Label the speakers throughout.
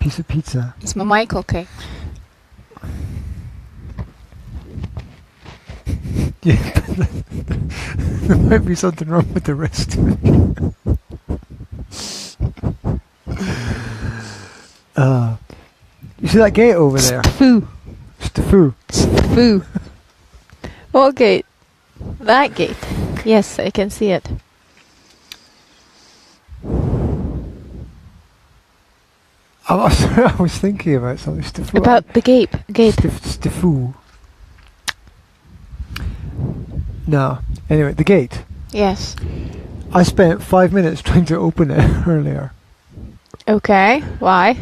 Speaker 1: piece of pizza.
Speaker 2: Is my mic okay?
Speaker 1: Yeah, there might be something wrong with the rest of it. You see that gate over there?
Speaker 2: Foo.
Speaker 1: Stefan.
Speaker 2: Foo. What gate? That gate. Yes, I can see it.
Speaker 1: I was thinking about something. Stefan.
Speaker 2: About the gate.
Speaker 1: Stefan. No. Anyway, the gate.
Speaker 2: Yes.
Speaker 1: I spent 5 minutes trying to open it earlier.
Speaker 2: Okay. Why?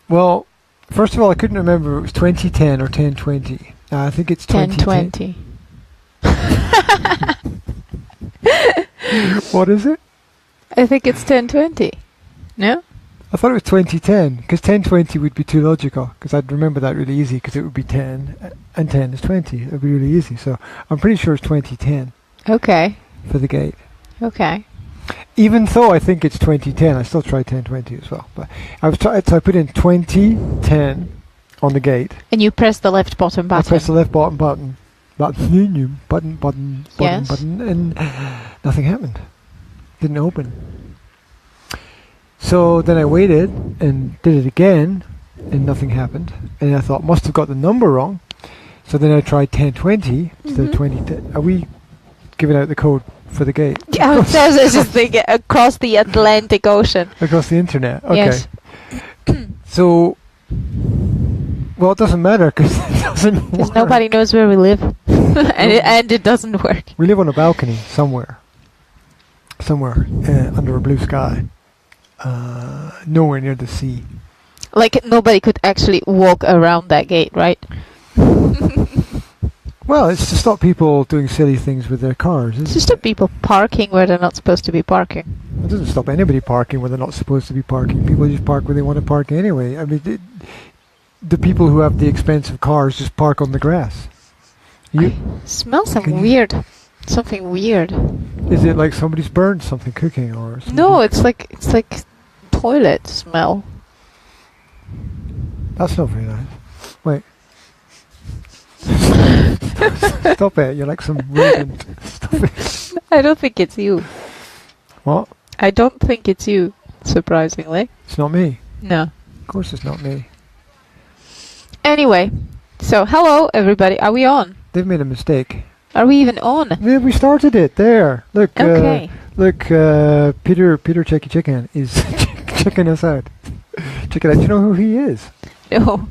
Speaker 1: Well, first of all, I couldn't remember if it was 2010 or 1020. I think it's
Speaker 2: 1020.
Speaker 1: What is it?
Speaker 2: I think it's 1020. No?
Speaker 1: I thought it was 2010, because 1020 would be too logical, because I'd remember that really easy, because it would be 10, and 10 is 20. It would be really easy, so I'm pretty sure it's 2010
Speaker 2: Okay.
Speaker 1: for the gate.
Speaker 2: Okay.
Speaker 1: Even though I think it's 2010, I still tried 1020 as well. But so I put in 2010 on the gate.
Speaker 2: And you press the left bottom button.
Speaker 1: I pressed the left button,
Speaker 2: Yes.
Speaker 1: and nothing happened. Didn't open. So then I waited and did it again, and nothing happened. And I thought, must have got the number wrong. So then I tried 1020 instead of 2010. Are we giving out the code for the gate?
Speaker 2: Yeah, I was just thinking across the Atlantic Ocean.
Speaker 1: Across the internet. Okay.
Speaker 2: Yes.
Speaker 1: So, well, it doesn't matter because it doesn't work.
Speaker 2: Because nobody knows where we live. and it doesn't work.
Speaker 1: We live on a balcony somewhere under a blue sky. Nowhere near the sea.
Speaker 2: Like nobody could actually walk around that gate, right?
Speaker 1: Well, it's to stop people doing silly things with their cars.
Speaker 2: It's just stop people parking where they're not supposed to be parking.
Speaker 1: It doesn't stop anybody parking where they're not supposed to be parking. People just park where they want to park anyway. I mean, the people who have the expensive cars just park on the grass.
Speaker 2: Smells something weird. Something weird.
Speaker 1: Is it like somebody's burned something cooking or something?
Speaker 2: No, it's like toilet smell.
Speaker 1: That's not very nice. Wait. Stop it. You're like some rodent. Stop it.
Speaker 2: I don't think it's you.
Speaker 1: What?
Speaker 2: I don't think it's you, surprisingly.
Speaker 1: It's not me.
Speaker 2: No.
Speaker 1: Of course it's not me.
Speaker 2: Anyway, so hello everybody. Are we on?
Speaker 1: They've made a mistake.
Speaker 2: Are we even on?
Speaker 1: Yeah, we started it. There. Look.
Speaker 2: Okay.
Speaker 1: Peter Checky Chicken is checking us out. Check it out. Do you know who he is?
Speaker 2: No.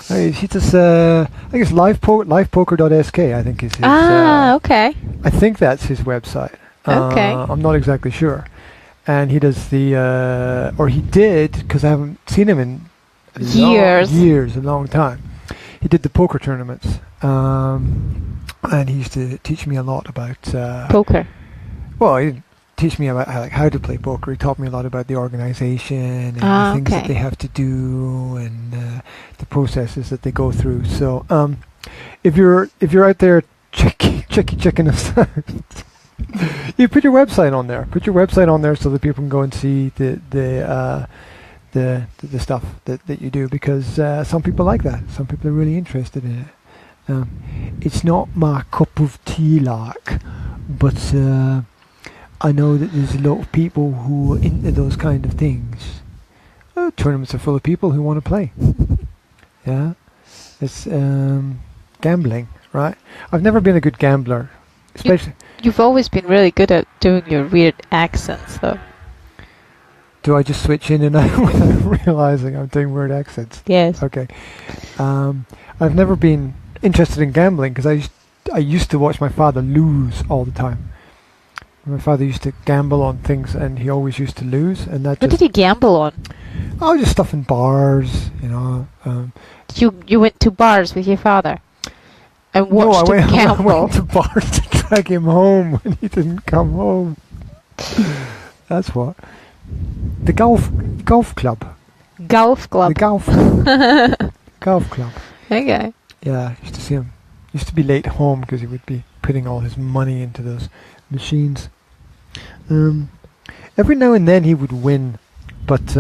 Speaker 1: He just, I think it's livepoker.sk, I think is his...
Speaker 2: okay.
Speaker 1: I think that's his website.
Speaker 2: Okay.
Speaker 1: I'm not exactly sure. And he does or he did, because I haven't seen him in a long time. He did the poker tournaments. And he used to teach me a lot about...
Speaker 2: poker.
Speaker 1: Well, he teach me about how to play poker. He taught me a lot about the organization and the things that they have to do and the processes that they go through. So, if you're out there checking us out, you put your website on there. Put your website on there so that people can go and see the stuff that you do, because some people like that. Some people are really interested in it. It's not my cup of tea, but I know that there's a lot of people who are into those kind of things. Tournaments are full of people who want to play. Yeah, it's gambling, right? I've never been a good gambler, especially.
Speaker 2: You've always been really good at doing your weird accents, though.
Speaker 1: Do I just switch in and out without realizing I'm doing weird accents?
Speaker 2: Yes.
Speaker 1: Okay. I've never been interested in gambling because I used to watch my father lose all the time. My father used to gamble on things, and he always used to lose. And that.
Speaker 2: What did he gamble on?
Speaker 1: Oh, just stuff in bars, you know.
Speaker 2: You went to bars with your father and watched him gamble.
Speaker 1: I went to bars to drag him home when he didn't come home. That's what. The golf club.
Speaker 2: Golf club.
Speaker 1: The golf club.
Speaker 2: Okay.
Speaker 1: Yeah, I used to see him. Used to be late home because he would be putting all his money into those machines. Every now and then he would win, but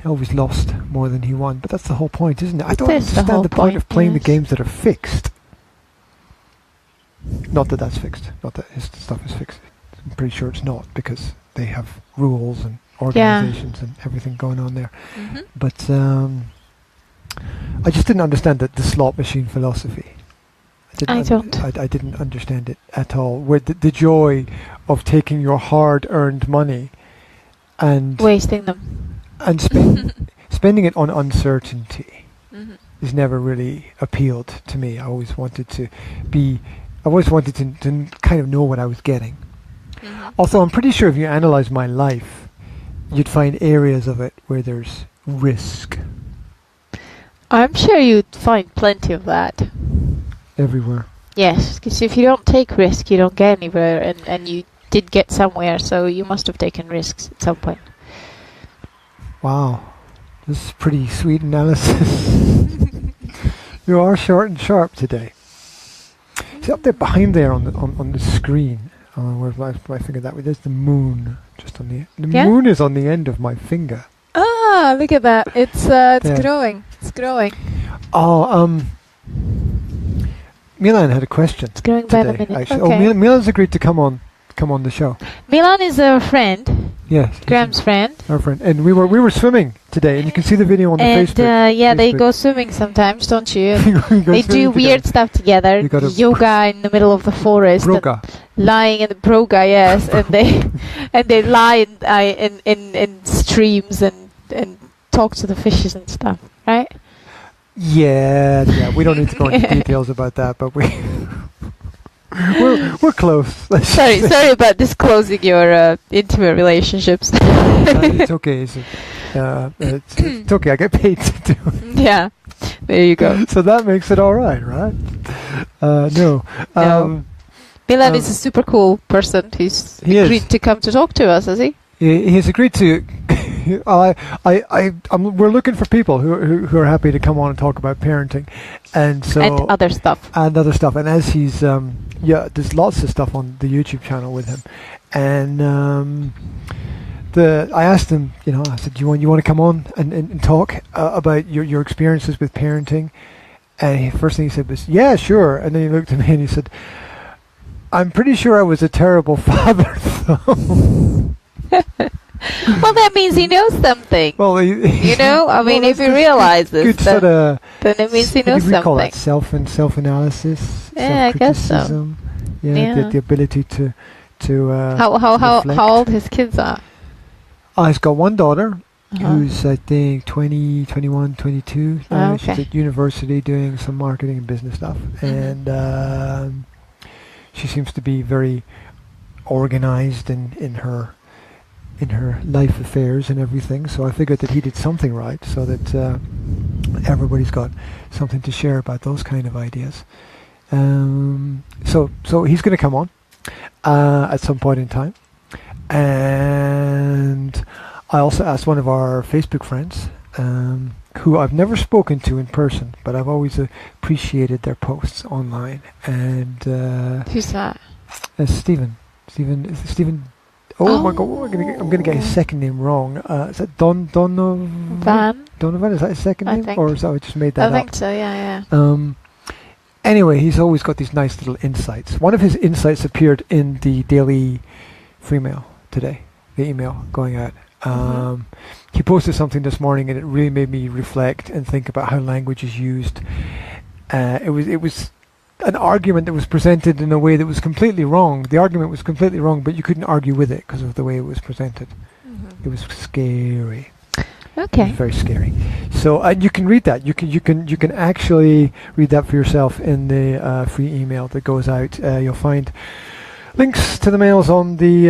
Speaker 1: always lost more than he won. But that's the whole point, isn't it? I don't
Speaker 2: That's the
Speaker 1: understand
Speaker 2: whole
Speaker 1: the point of playing the
Speaker 2: yes.
Speaker 1: games that are fixed. Not that that's fixed. Not that his stuff is fixed. I'm pretty sure it's not, because they have rules and organizations and everything going on there. But I just didn't understand the slot machine philosophy. I didn't understand it at all. Where the joy of taking your hard-earned money and
Speaker 2: wasting them
Speaker 1: and spending it on uncertainty has never really appealed to me. I always wanted to kind of know what I was getting. Also, I'm pretty sure if you analyze my life, you'd find areas of it where there's risk.
Speaker 2: I'm sure you'd find plenty of that.
Speaker 1: Everywhere.
Speaker 2: Yes, because if you don't take risk, you don't get anywhere, and you did get somewhere, so you must have taken risks at some point. Wow.
Speaker 1: This is pretty sweet analysis. You are short and sharp today. See, up there behind there on the screen, where's my finger that way? There's the moon. Just on the moon is on the end of my finger.
Speaker 2: Ah, look at that! It's growing. It's growing.
Speaker 1: Oh, Milan had a question.
Speaker 2: It's growing by the minute.
Speaker 1: Actually.
Speaker 2: Okay.
Speaker 1: Oh, Milan's agreed to come on the show.
Speaker 2: Milan is a friend.
Speaker 1: Yes.
Speaker 2: Graham's friend.
Speaker 1: Our friend, and we were swimming today, and you can see the video on the Facebook.
Speaker 2: And they go swimming sometimes, don't you? They do weird
Speaker 1: together.
Speaker 2: Stuff together. Yoga in the middle of the forest.
Speaker 1: Broga.
Speaker 2: Lying in the broga, yes, and they lie in streams and talk to the fishes and stuff, right?
Speaker 1: Yeah. We don't need to go into details about that, but we're close.
Speaker 2: Sorry about disclosing your intimate relationships.
Speaker 1: It's okay. It's okay. I get paid to do it.
Speaker 2: Yeah, there you go.
Speaker 1: So that makes it all right? No.
Speaker 2: Milan is a super cool person. He's agreed to come to talk to us, has he?
Speaker 1: He's agreed to. We're looking for people who are happy to come on and talk about parenting, and
Speaker 2: other stuff.
Speaker 1: And as he's there's lots of stuff on the YouTube channel with him, and I asked him, I said, you want to come on and talk about your experiences with parenting, and the first thing he said was, yeah, sure, and then he looked at me and he said, I'm pretty sure I was a terrible father, though.
Speaker 2: Well, that means he knows something.
Speaker 1: Well,
Speaker 2: if he realizes, then it means he knows something.
Speaker 1: We call that self-analysis.
Speaker 2: Yeah, I guess so.
Speaker 1: Yeah. The ability to
Speaker 2: how old his kids are.
Speaker 1: He's got one daughter who's, I think, 20, 21, 22.
Speaker 2: Okay.
Speaker 1: She's at university doing some marketing and business stuff, and she seems to be very organized in her life affairs and everything. So I figured that he did something right, so that everybody's got something to share about those kind of ideas. So he's going to come on at some point in time, and I also asked one of our Facebook friends, who I've never spoken to in person, but I've always appreciated their posts online. And
Speaker 2: who's that?
Speaker 1: Stephen. Oh my God! I'm gonna get his second name wrong. Is that Donovan? Donovan, is that his second name, or is that I just made that up?
Speaker 2: I think so. Yeah.
Speaker 1: Anyway, he's always got these nice little insights. One of his insights appeared in the daily free mail today, the email going out. He posted something this morning, and it really made me reflect and think about how language is used. It was an argument that was presented in a way that was completely wrong. The argument was completely wrong, but you couldn't argue with it because of the way it was presented. It was scary.
Speaker 2: Okay.
Speaker 1: It was very scary. So you can read that. You can actually read that for yourself in the free email that goes out. You'll find links to the mails on the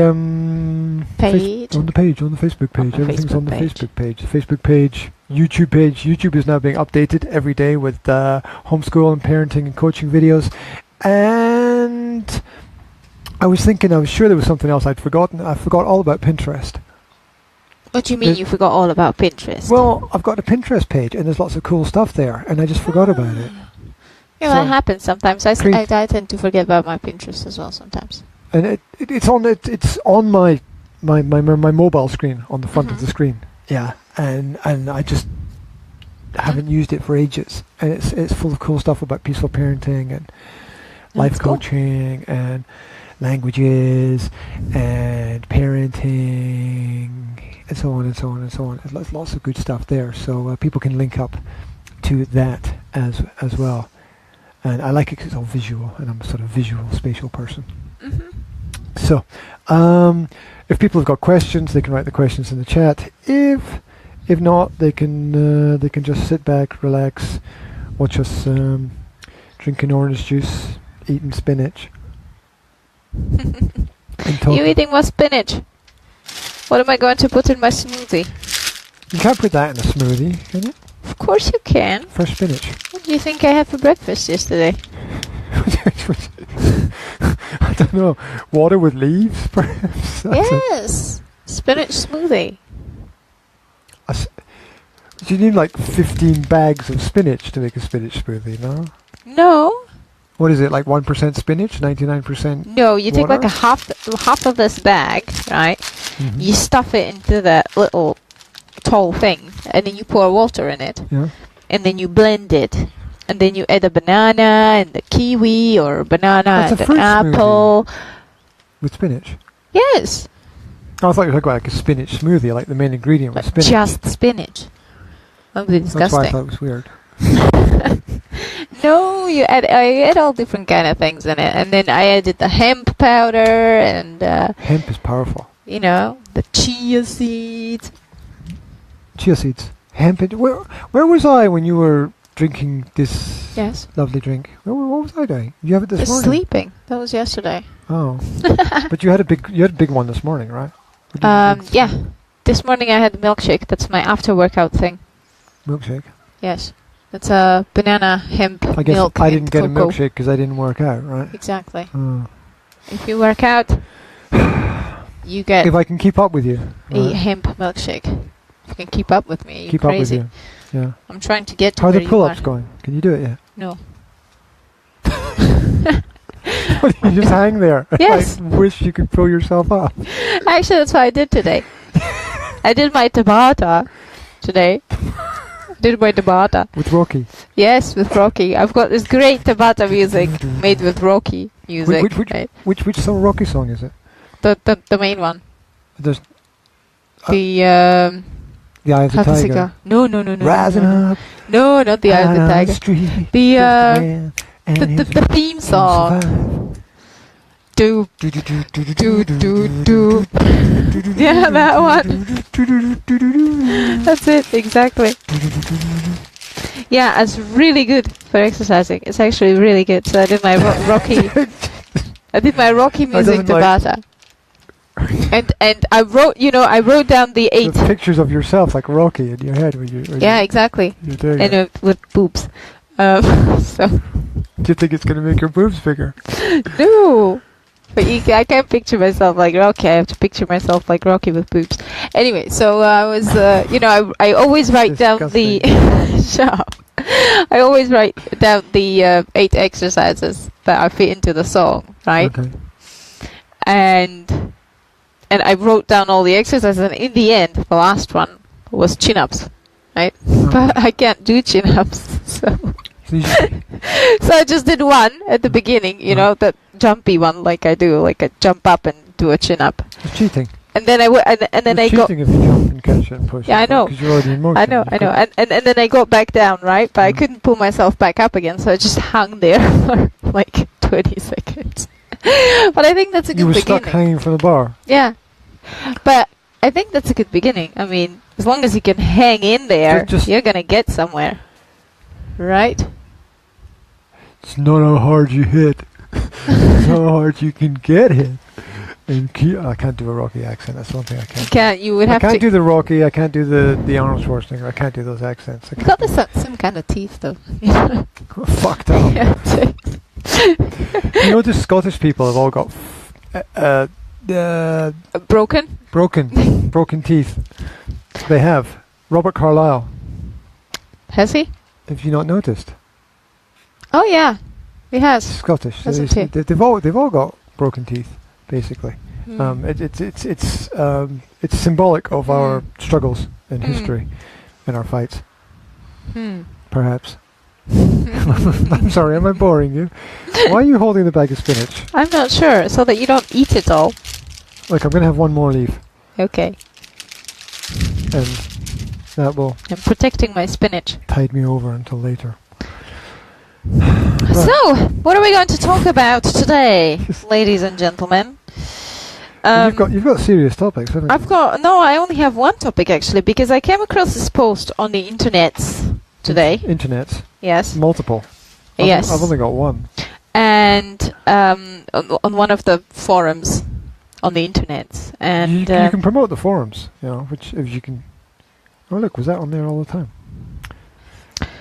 Speaker 2: page.
Speaker 1: On the Facebook page. Everything's on the Facebook page. The Facebook page, YouTube page. YouTube is now being updated every day with homeschool and parenting and coaching videos. And I was sure there was something else I'd forgotten. I forgot all about Pinterest.
Speaker 2: What do you mean you forgot all about Pinterest?
Speaker 1: Well, I've got a Pinterest page, and there's lots of cool stuff there, and I just forgot about it.
Speaker 2: Yeah, that happens sometimes. I tend to forget about my Pinterest as well sometimes.
Speaker 1: And it's on my mobile screen on the front of the screen. Yeah, and I just haven't used it for ages, and it's full of cool stuff about peaceful parenting and life coaching and languages and parenting and so on and so on and so on. There's lots of good stuff there, so people can link up to that as well. And I like it because it's all visual, and I'm a sort of visual spatial person. So if people have got questions, they can write the questions in the chat. If not, they can just sit back, relax, watch us drinking orange juice, eating spinach.
Speaker 2: You eating what spinach? What am I going to put in my smoothie?
Speaker 1: You can't put that in a smoothie, can you?
Speaker 2: Of course you can.
Speaker 1: Fresh spinach.
Speaker 2: What do you think I had for breakfast yesterday?
Speaker 1: I don't know. Water with leaves, perhaps?
Speaker 2: Yes. Spinach smoothie.
Speaker 1: You need like 15 bags of spinach to make a spinach smoothie, no?
Speaker 2: No.
Speaker 1: What is it, like 1% spinach, 99%?
Speaker 2: No, you take like a half of this bag, right? You stuff it into that little tall thing, and then you pour water in it.
Speaker 1: Yeah.
Speaker 2: And then you blend it. And then you add a banana and a kiwi or a banana and an apple.
Speaker 1: Smoothie. With spinach?
Speaker 2: Yes.
Speaker 1: Oh, I thought you were talking about like a spinach smoothie, like the main ingredient was spinach.
Speaker 2: Just spinach. That would be disgusting.
Speaker 1: That's why I thought it was weird.
Speaker 2: No, I add all different kind of things in it. And then I added the hemp powder and...
Speaker 1: hemp is powerful.
Speaker 2: You know, the chia seeds.
Speaker 1: Chia seeds. Hemp. Where was I when you were drinking this lovely drink? What was I doing? You have it this morning?
Speaker 2: Sleeping. That was yesterday.
Speaker 1: Oh. But you had a big one this morning, right?
Speaker 2: Yeah. This morning I had the milkshake. That's my after workout thing.
Speaker 1: Milkshake?
Speaker 2: Yes. It's a banana hemp milk.
Speaker 1: I guess I didn't get
Speaker 2: cocoa.
Speaker 1: a milkshake because I didn't work out, right?
Speaker 2: Exactly.
Speaker 1: Oh.
Speaker 2: If you work out, you get...
Speaker 1: If I can keep up with you.
Speaker 2: A hemp milkshake. If you can keep up with me,
Speaker 1: keep
Speaker 2: crazy.
Speaker 1: Up with you. Yeah.
Speaker 2: I'm trying to get to
Speaker 1: How are
Speaker 2: where
Speaker 1: the pull-ups going? Can you do it yet?
Speaker 2: No.
Speaker 1: You just hang there.
Speaker 2: Yes.
Speaker 1: I wish you could pull yourself up.
Speaker 2: Actually, that's what I did today. I did my Tabata today. Did my Tabata.
Speaker 1: With Rocky?
Speaker 2: Yes, with Rocky. I've got this great Tabata music made with Rocky music.
Speaker 1: Which song, Rocky song is it?
Speaker 2: The main one.
Speaker 1: There's
Speaker 2: the
Speaker 1: Eye of the Tiger.
Speaker 2: No.
Speaker 1: Rising up.
Speaker 2: No, not the Eye of the Tiger. The theme song. Do. Yeah, that one. That's it, exactly. Yeah, it's really good for exercising. It's actually really good. So I did my Rocky. I did my Rocky music Tabata. And I wrote down the 8
Speaker 1: pictures of yourself like Rocky in your head when you.
Speaker 2: Exactly.
Speaker 1: You're doing
Speaker 2: and with boobs. So.
Speaker 1: Do you think it's going to make your boobs bigger?
Speaker 2: No. But I can't picture myself like Rocky. I have to picture myself like Rocky with boobs. Anyway, so I was, I always write down the... Shut up. I always write down the 8 exercises that I fit into the song, right?
Speaker 1: Okay.
Speaker 2: And I wrote down all the exercises, and in the end, the last one was chin-ups, right?
Speaker 1: Oh.
Speaker 2: But I can't do chin-ups, so... So I just did one at the beginning, that jumpy one, like I do, like I jump up and do a chin up.
Speaker 1: It's cheating.
Speaker 2: And then I
Speaker 1: cheating if you jump and catch it and push.
Speaker 2: Yeah, I know.
Speaker 1: Because you're already in motion.
Speaker 2: I know. And then I got back down, right? But I couldn't pull myself back up again, so I just hung there for like 20 seconds. But I think that's a good beginning.
Speaker 1: You were stuck hanging from the bar.
Speaker 2: Yeah. But I think that's a good beginning. I mean, as long as you can hang in there, you're gonna get somewhere. Right?
Speaker 1: It's not how hard you hit. It's how hard you can get hit. And I can't do a Rocky accent. That's one thing I can't.
Speaker 2: You can't. You would have to.
Speaker 1: I can't do the Rocky. I can't do the Arnold Schwarzenegger. I can't do those accents.
Speaker 2: You got some kind of teeth though.
Speaker 1: Fucked up. You know, the Scottish people have all got broken teeth. They have. Robert Carlyle.
Speaker 2: Has he?
Speaker 1: Have you not noticed?
Speaker 2: Oh yeah, he has.
Speaker 1: Scottish.
Speaker 2: They've
Speaker 1: all got broken teeth, basically. It's symbolic of our struggles in history and our fights. Perhaps. I'm sorry, am I boring you? Why are you holding the bag of spinach?
Speaker 2: I'm not sure, so that you don't eat it all.
Speaker 1: Look, I'm going to have one more leaf.
Speaker 2: Okay.
Speaker 1: And that will...
Speaker 2: I'm protecting my spinach.
Speaker 1: Tide me over until later.
Speaker 2: So, what are we going to talk about today, ladies and gentlemen?
Speaker 1: You've got serious topics, haven't you?
Speaker 2: I only have one topic actually, because I came across this post on the internets today.
Speaker 1: Internets?
Speaker 2: Yes.
Speaker 1: Multiple?
Speaker 2: Yes.
Speaker 1: I've only got one.
Speaker 2: And on one of the forums on the internet. And
Speaker 1: you can promote the forums, which if you can... Oh look, was that on there all the time?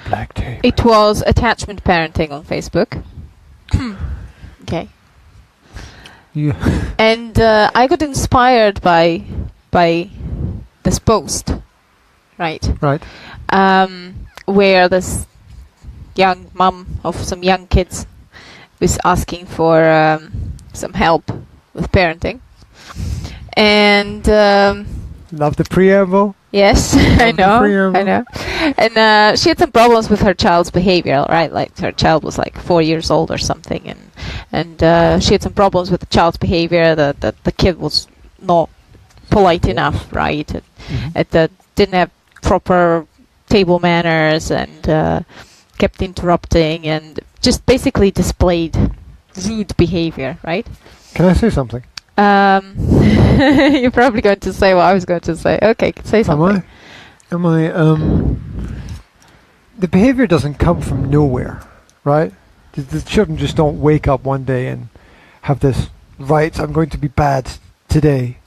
Speaker 1: Black tape.
Speaker 2: It was attachment parenting on Facebook. Okay.
Speaker 1: Yeah.
Speaker 2: And I got inspired by this post, right?
Speaker 1: Right.
Speaker 2: Where this young mum of some young kids was asking for some help with parenting, and
Speaker 1: love the preamble.
Speaker 2: Yes, I know. And she had some problems with her child's behavior, right? Like her child was like 4 years old or something, and she had some problems with the child's behavior. The kid was not polite enough, right? It didn't have proper table manners and kept interrupting and just basically displayed rude behavior, right?
Speaker 1: Can I say something?
Speaker 2: You're probably going to say what I was going to say. Okay, say something.
Speaker 1: Am I? The behavior doesn't come from nowhere, right? The children just don't wake up one day and have this, right, I'm going to be bad today.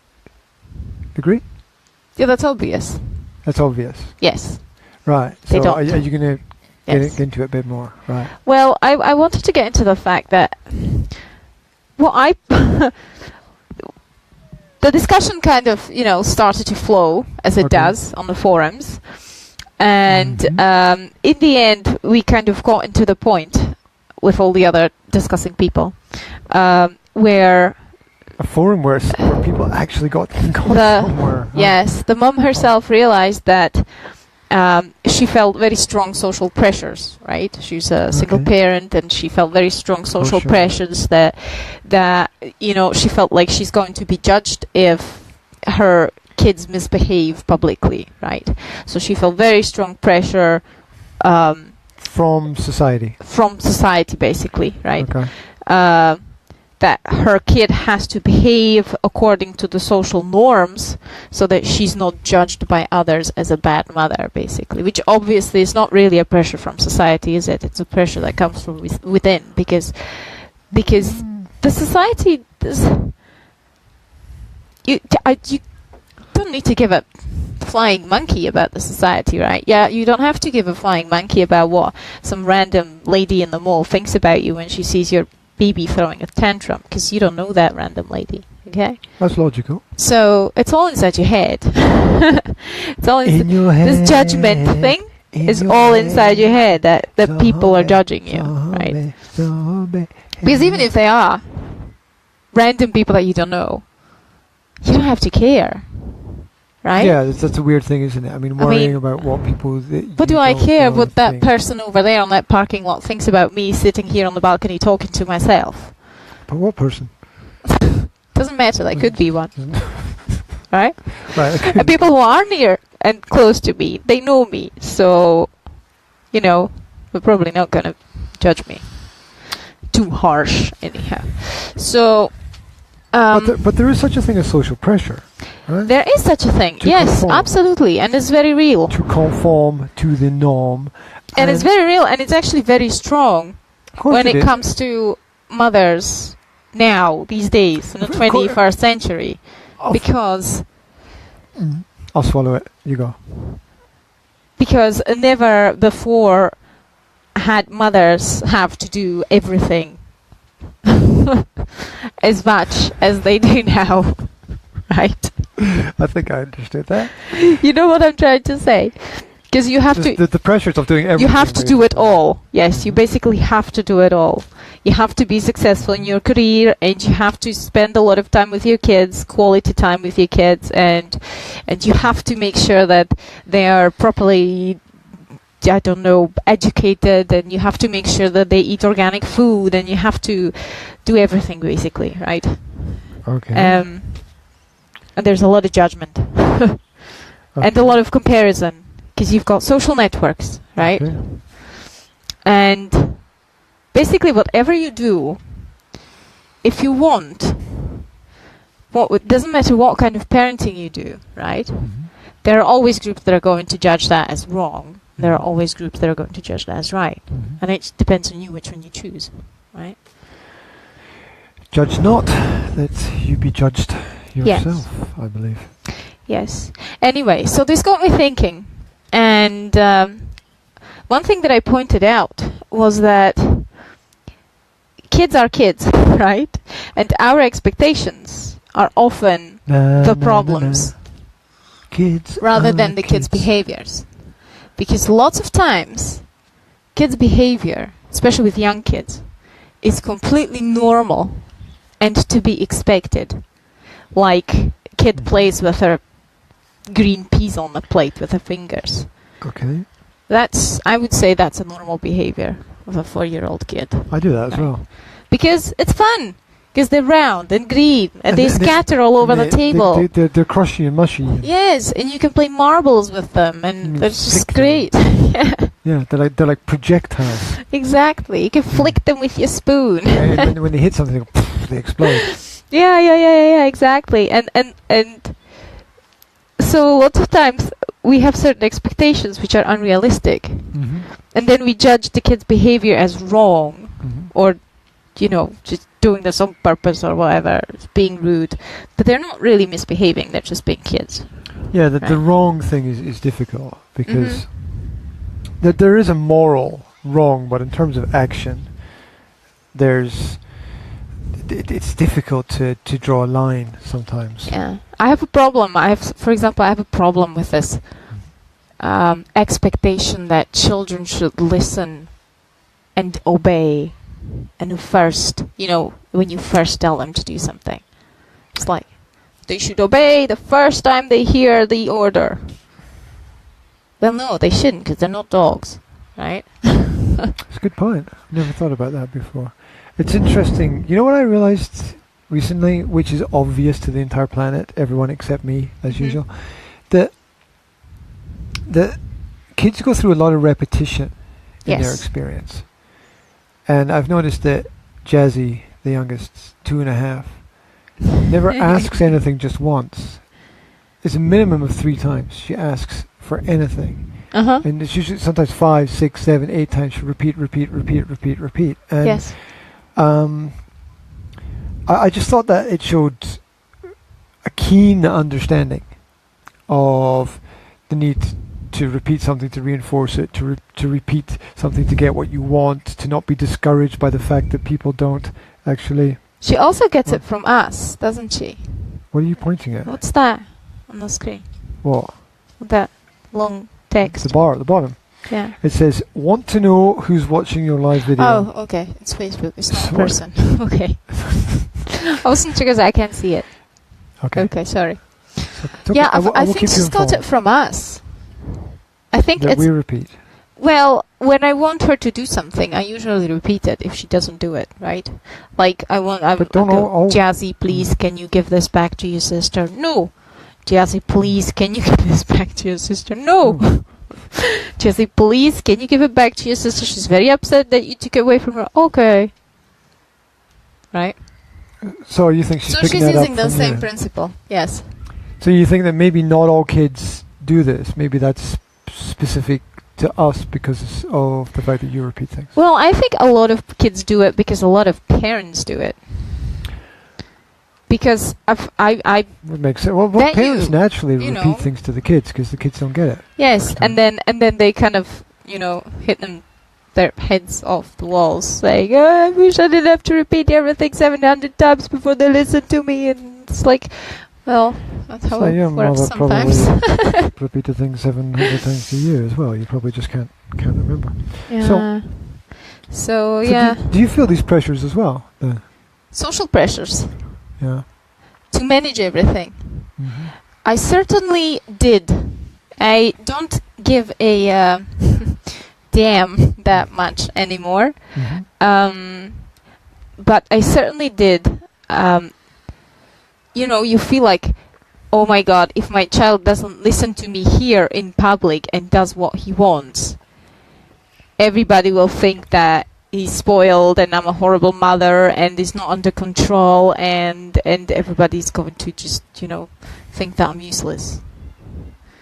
Speaker 1: Agree?
Speaker 2: Yeah, that's obvious.
Speaker 1: That's obvious.
Speaker 2: Yes.
Speaker 1: Right.
Speaker 2: They
Speaker 1: so
Speaker 2: don't.
Speaker 1: Are you going to get into it a bit more? Right.
Speaker 2: Well, I wanted to get into the fact that the discussion kind of, started to flow as it does on the forums. And in the end, we kind of got into the point with all the other discussing people, where...
Speaker 1: A forum where people actually got somewhere. Huh?
Speaker 2: Yes, the mum herself realized that she felt very strong social pressures, right? She's a single parent, and she felt very strong social pressures that she felt like she's going to be judged if her kids misbehave publicly, right? So she felt very strong pressure
Speaker 1: from society.
Speaker 2: From society, basically, right?
Speaker 1: Okay.
Speaker 2: That her kid has to behave according to the social norms so that she's not judged by others as a bad mother, basically, which obviously is not really a pressure from society, is it? It's a pressure that comes from within, because the society you don't need to give a flying monkey about the society, right? Yeah, you don't have to give a flying monkey about what some random lady in the mall thinks about you when she sees your baby throwing a tantrum, because you don't know that random lady. Okay,
Speaker 1: that's logical.
Speaker 2: So it's all inside your head. It's all
Speaker 1: in your head.
Speaker 2: This judgment thing is all inside your head, that people are judging you, right? Because even if they are random people that you don't know, you don't have to care, right?
Speaker 1: Yeah, that's a weird thing, isn't it? I mean, worrying about what people...
Speaker 2: What do I care what that person over there on that parking lot thinks about me sitting here on the balcony talking to myself?
Speaker 1: But what person?
Speaker 2: Doesn't matter, that could be one. Right?
Speaker 1: Right.
Speaker 2: And people who are near and close to me, they know me, so, they're probably not going to judge me too harsh, anyhow. So...
Speaker 1: But there is such a thing as social pressure, right? There
Speaker 2: is such a thing, yes, conform. Absolutely, and it's very real.
Speaker 1: To conform to the norm.
Speaker 2: And it's very real, and it's actually very strong when it comes to mothers now, these days, in the 21st century, because...
Speaker 1: I'll swallow it, you go.
Speaker 2: Because never before had mothers have to do everything as much as they do now, right?
Speaker 1: I think I understood that.
Speaker 2: You know what I'm trying to say? Because you have to...
Speaker 1: The pressures of doing everything.
Speaker 2: You have to do it all. Yes, you basically have to do it all. You have to be successful in your career, and you have to spend a lot of time with your kids, quality time with your kids, and you have to make sure that they are properly, I don't know, educated, and you have to make sure that they eat organic food, and you have to do everything, basically, right?
Speaker 1: Okay.
Speaker 2: And there's a lot of judgment. And a lot of comparison. Because you've got social networks, right?
Speaker 1: Okay.
Speaker 2: And basically whatever you do, if you want, it doesn't matter what kind of parenting you do, right?
Speaker 1: Mm-hmm.
Speaker 2: There are always groups that are going to judge that as wrong. There are always groups that are going to judge that as right.
Speaker 1: Mm-hmm.
Speaker 2: And it depends on you which one you choose, right?
Speaker 1: Judge not, that you be judged yourself, yes. I believe.
Speaker 2: Yes. Anyway, so this got me thinking. And one thing that I pointed out was that kids are kids, right? And our expectations are often the problems
Speaker 1: kids
Speaker 2: rather than the kids' behaviors. Because lots of times, kids' behavior, especially with young kids, is completely normal and to be expected. Like, kid plays with her green peas on the plate with her fingers.
Speaker 1: Okay.
Speaker 2: I would say that's a normal behavior of a 4-year-old kid.
Speaker 1: I do that as well.
Speaker 2: Because it's fun. Because they're round and green and they scatter all over the table.
Speaker 1: They're crushy and mushy.
Speaker 2: Yes, and you can play marbles with them, and that's just great.
Speaker 1: Yeah, they're like projectiles.
Speaker 2: Exactly. You can flick them with your spoon.
Speaker 1: And when they hit something, they explode.
Speaker 2: Yeah, exactly. And so lots of times we have certain expectations which are unrealistic.
Speaker 1: Mm-hmm.
Speaker 2: And then we judge the kid's behavior as wrong, or, just doing this on purpose or whatever, being rude. But they're not really misbehaving, they're just being kids.
Speaker 1: Yeah, the wrong thing is difficult, because there is a moral wrong, but in terms of action, it's difficult to draw a line sometimes.
Speaker 2: Yeah. I have a problem. For example, I have a problem with this expectation that children should listen and obey, and first, when you first tell them to do something. It's like, they should obey the first time they hear the order. Well, no, they shouldn't, because they're not dogs, right?
Speaker 1: That's a good point. I've never thought about that before. It's interesting. You know what I realized recently, which is obvious to the entire planet, everyone except me, as usual, that kids go through a lot of repetition in their experience. And I've noticed that Jazzy, the youngest, 2.5, never asks anything just once. It's a minimum of 3 times she asks for anything. And it's usually sometimes 5, 6, 7, 8 times she repeat. And
Speaker 2: yes.
Speaker 1: I just thought that it showed a keen understanding of the need to repeat something to reinforce it, to repeat something to get what you want, to not be discouraged by the fact that people don't actually...
Speaker 2: She also gets it from us, doesn't she?
Speaker 1: What are you pointing at?
Speaker 2: What's that on the screen?
Speaker 1: What?
Speaker 2: That long text.
Speaker 1: The bar at the bottom.
Speaker 2: Yeah.
Speaker 1: It says, want to know who's watching your live video.
Speaker 2: Oh, okay. It's Facebook. It's not a person. Okay. I wasn't sure because I can't see it. Okay, sorry. Yeah, I think she's got it from us. I think
Speaker 1: that we repeat.
Speaker 2: Well, when I want her to do something, I usually repeat it if she doesn't do it, right? Like, I go, Jazzy, please, can you give this back to your sister? No. Jazzy, please, can you give this back to your sister? No. Jazzy, please, can you give it back to your sister? She's very upset that you took it away from her. Okay. Right?
Speaker 1: So you think she's picking that up? So she's using
Speaker 2: the same principle, yes.
Speaker 1: So you think that maybe not all kids do this? Maybe that's specific to us because of the fact that you repeat things?
Speaker 2: Well, I think a lot of kids do it because a lot of parents do it. Because
Speaker 1: it makes sense. Well, parents naturally repeat things to the kids because the kids don't get it.
Speaker 2: Yes, and then they kind of hit them their heads off the walls, saying, "Oh, I wish I didn't have to repeat everything 700 times before they listen to me." And it's like, Well, that's how it works sometimes.
Speaker 1: Probably repeat the thing 700 times a year as well. You probably just can't remember.
Speaker 2: Yeah. So yeah.
Speaker 1: Do you feel these pressures as well?
Speaker 2: Social pressures.
Speaker 1: Yeah.
Speaker 2: To manage everything.
Speaker 1: Mm-hmm.
Speaker 2: I certainly did. I don't give a damn that much anymore.
Speaker 1: Mm-hmm.
Speaker 2: But I certainly did. You feel like, oh my God, if my child doesn't listen to me here in public and does what he wants, everybody will think that he's spoiled and I'm a horrible mother and is not under control, and everybody's going to just, think that I'm useless.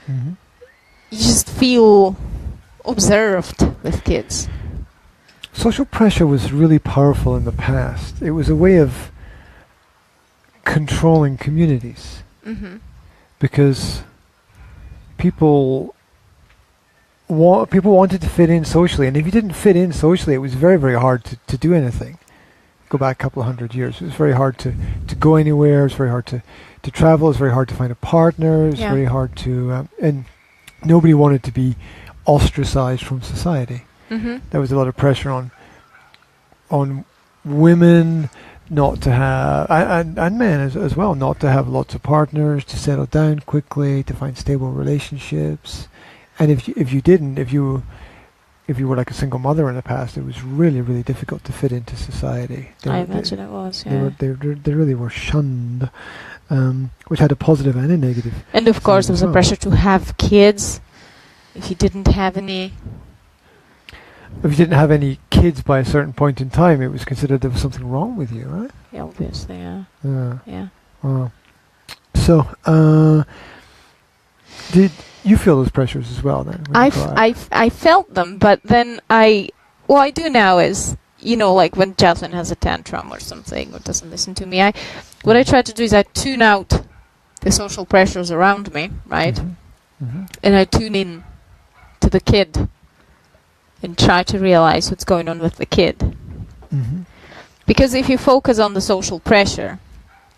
Speaker 1: Mm-hmm.
Speaker 2: You just feel observed with kids.
Speaker 1: Social pressure was really powerful in the past. It was a way of controlling communities.
Speaker 2: Mm-hmm.
Speaker 1: Because people wanted to fit in socially, and if you didn't fit in socially, it was very, very hard to do anything. Go back a couple of 100 years. It was very hard to go anywhere. It was very hard to travel. It was very hard to find a partner. It was very hard to... and nobody wanted to be ostracized from society.
Speaker 2: Mm-hmm.
Speaker 1: There was a lot of pressure on women not to have, and men as well, not to have lots of partners, to settle down quickly, to find stable relationships. And if you were like a single mother in the past, it was really, really difficult to fit into society.
Speaker 2: I imagine it was, yeah.
Speaker 1: They really were shunned, which had a positive and a negative.
Speaker 2: And of course there was a pressure to have kids. If you didn't have any kids by a certain point in time, it was considered there was something wrong with you, right? Yeah, obviously, yeah. Yeah.
Speaker 1: Wow. So, did you feel those pressures as well then?
Speaker 2: I felt them, but then what I do now is, like when Jasmine has a tantrum or something, or doesn't listen to me, what I try to do is I tune out the social pressures around me, right?
Speaker 1: Mm-hmm. Mm-hmm.
Speaker 2: And I tune in to the kid and try to realize what's going on with the kid.
Speaker 1: Mm-hmm.
Speaker 2: Because if you focus on the social pressure,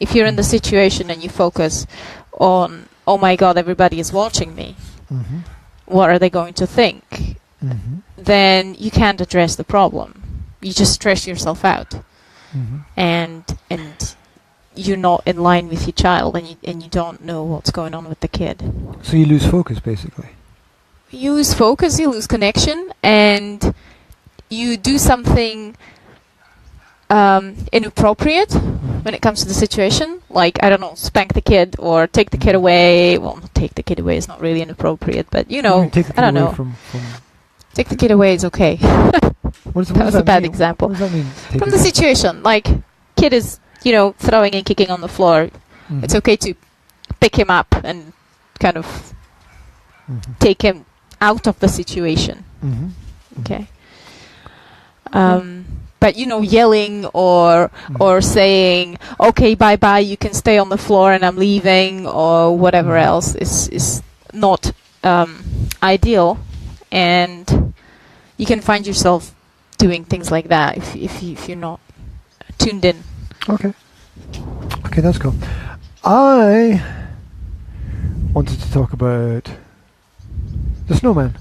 Speaker 2: if you're in the situation and you focus on, oh my God, everybody is watching me,
Speaker 1: mm-hmm.
Speaker 2: what are they going to think?
Speaker 1: Mm-hmm.
Speaker 2: Then you can't address the problem. You just stress yourself out.
Speaker 1: Mm-hmm.
Speaker 2: And you're not in line with your child, and you don't know what's going on with the kid.
Speaker 1: So you lose focus, basically.
Speaker 2: You lose focus, you lose connection, and you do something inappropriate when it comes to the situation. Like, I don't know, spank the kid or take the kid away. Well, not take the kid away is not really inappropriate, but I don't know. Take the kid away is okay. That was a bad example.
Speaker 1: What does that mean?
Speaker 2: From the situation, like, kid is, throwing and kicking on the floor. Mm-hmm. It's okay to pick him up and kind of mm-hmm. take him out of the situation.
Speaker 1: Mm-hmm.
Speaker 2: Okay. But yelling or saying, okay, bye, you can stay on the floor and I'm leaving, or whatever else is not ideal, and you can find yourself doing things like that if you're not tuned in.
Speaker 1: Okay, that's cool. I wanted to talk about the snowman.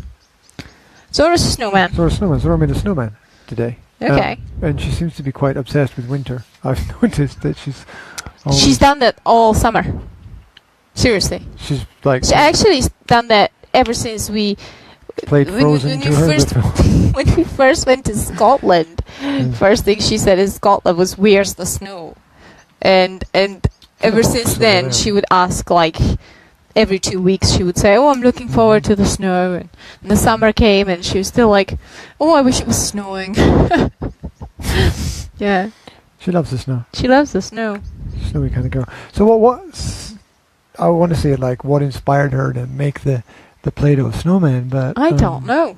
Speaker 2: Zora's a snowman.
Speaker 1: Zora made a snowman today.
Speaker 2: Okay.
Speaker 1: And she seems to be quite obsessed with winter. I've noticed that
Speaker 2: she's done that all summer. Seriously.
Speaker 1: She's like...
Speaker 2: She actually done that ever since we...
Speaker 1: Played Frozen to her.
Speaker 2: When we first went to Scotland, first thing she said in Scotland was, "Where's the snow?" And ever since then, she would ask, like, every 2 weeks she would say, "Oh, I'm looking forward to the snow." And the summer came and she was still like, "Oh, I wish it was snowing." Yeah.
Speaker 1: She loves the snow.
Speaker 2: She loves the snow.
Speaker 1: Snowy kind of girl. So what I want to say, like, what inspired her to make the Play-Doh snowman, but...
Speaker 2: I don't know.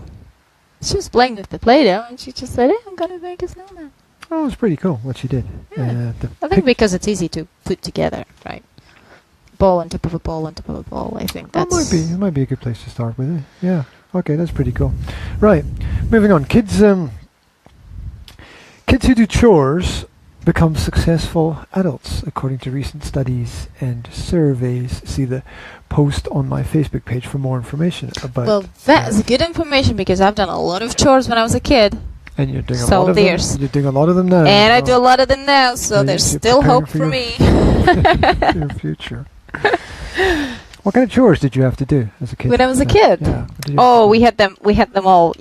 Speaker 2: She was playing with the Play-Doh and she just said, I'm going to make a snowman.
Speaker 1: Oh, it was pretty cool what she did.
Speaker 2: Yeah. I think because it's easy to put together, right? Ball on top of a ball on top of a ball. I think that's...
Speaker 1: It might be a good place to start with it. Yeah. Okay, that's pretty cool. Right. Moving on. Kids who do chores become successful adults, according to recent studies and surveys. See the post on my Facebook page for more information about.
Speaker 2: Well, that's good information because I've done a lot of chores when I was a kid.
Speaker 1: And you're doing a lot of them. You're doing a lot of them now.
Speaker 2: And I do a lot of them now, so there's still hope for me.
Speaker 1: Your future. What kind of chores did you have to do as a kid?
Speaker 2: When I was a kid?
Speaker 1: Yeah.
Speaker 2: We had them all,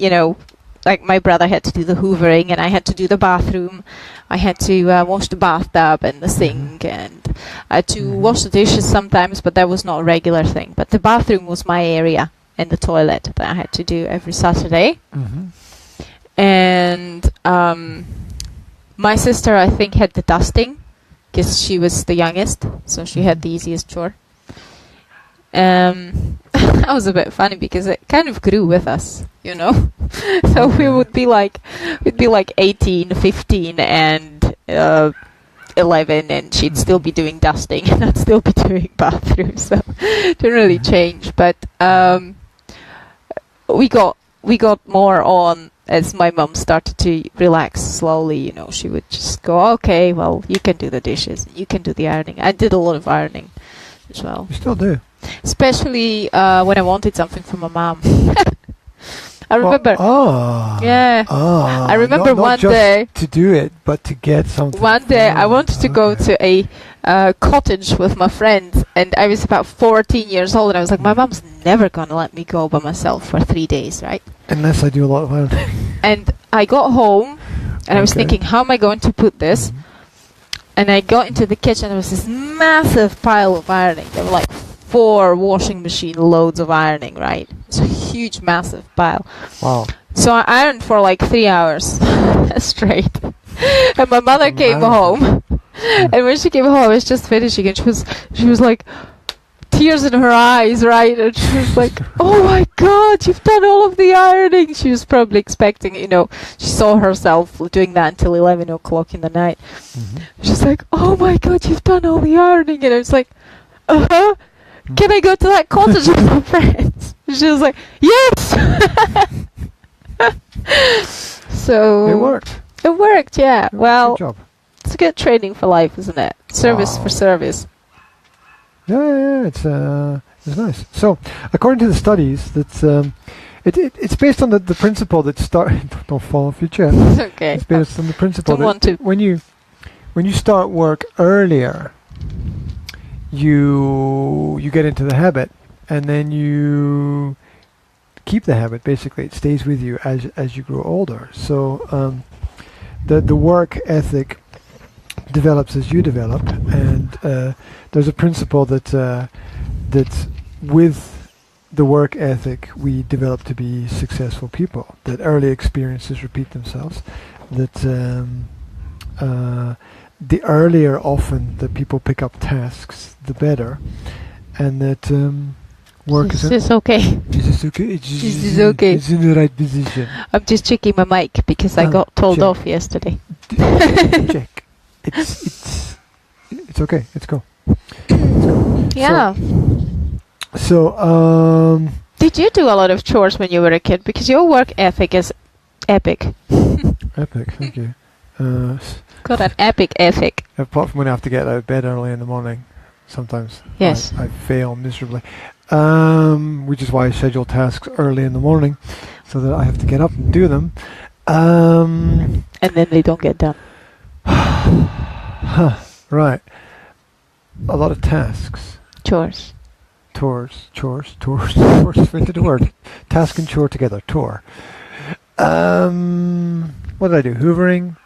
Speaker 2: like my brother had to do the hoovering and I had to do the bathroom. I had to wash the bathtub and the sink, and I had to wash the dishes sometimes, but that was not a regular thing. But the bathroom was my area, and the toilet that I had to do every Saturday. And my sister, I think, had the dusting because she was the youngest, so she had the easiest chore. That was a bit funny because it kind of grew with us, So we'd be like 18, 15, and 11, and she'd still be doing dusting, and I'd still be doing bathrooms. So it didn't really change, but we got more on as my mum started to relax slowly. She would just go, okay, well, you can do the dishes, you can do the ironing. I did a lot of ironing as well.
Speaker 1: You still do?
Speaker 2: Especially when I wanted something from my mom. I remember. I remember
Speaker 1: not
Speaker 2: one
Speaker 1: just
Speaker 2: day
Speaker 1: to do it, but to get something.
Speaker 2: One day I wanted to go to a cottage with my friends, and I was about 14 years old, and I was like, my mom's never gonna let me go by myself for 3 days, right?
Speaker 1: Unless I do a lot of ironing.
Speaker 2: And I got home, and I was thinking, how am I going to put this? And I got into the kitchen, there was this massive pile of ironing. There were like 4 washing machine loads of ironing, right? It's a huge, massive pile.
Speaker 1: Wow.
Speaker 2: So I ironed for like 3 hours straight. And my mother came home. And when she came home, I was just finishing, and she was like, tears in her eyes, right? And she was like, oh my God, you've done all of the ironing. She was probably expecting, she saw herself doing that until 11 o'clock in the night. She's like, oh my God, you've done all the ironing. And I was like, can I go to that cottage with my friends? And she was like, yes. So
Speaker 1: it worked.
Speaker 2: It worked, yeah. Well,
Speaker 1: good job.
Speaker 2: It's a good training for life, isn't it? Service for service.
Speaker 1: Yeah, it's nice. So, according to the studies, it's based on the principle that don't fall off your chest.
Speaker 2: It's okay.
Speaker 1: It's based on the principle
Speaker 2: that
Speaker 1: when you start work earlier, you get into the habit, and then you keep the habit. Basically, it stays with you as you grow older. So, the work ethic develops as you develop, and there's a principle that with the work ethic we develop to be successful people, that early experiences repeat themselves, that the earlier often that people pick up tasks, the better, and that work
Speaker 2: is okay.
Speaker 1: This is okay. It's in the right position.
Speaker 2: I'm just checking my mic because I got told off yesterday.
Speaker 1: Check. It's okay. Let's go.
Speaker 2: Yeah.
Speaker 1: So,
Speaker 2: did you do a lot of chores when you were a kid? Because your work ethic is epic.
Speaker 1: Epic, thank you.
Speaker 2: Got an epic ethic.
Speaker 1: Apart from when I have to get out of bed early in the morning, sometimes
Speaker 2: yes,
Speaker 1: I fail miserably. Which is why I schedule tasks early in the morning, so that I have to get up and do them.
Speaker 2: And then they don't get done.
Speaker 1: Right. A lot of tasks.
Speaker 2: Chores.
Speaker 1: Invented a word. Task and chore together. Chore. What did I do? Hoovering.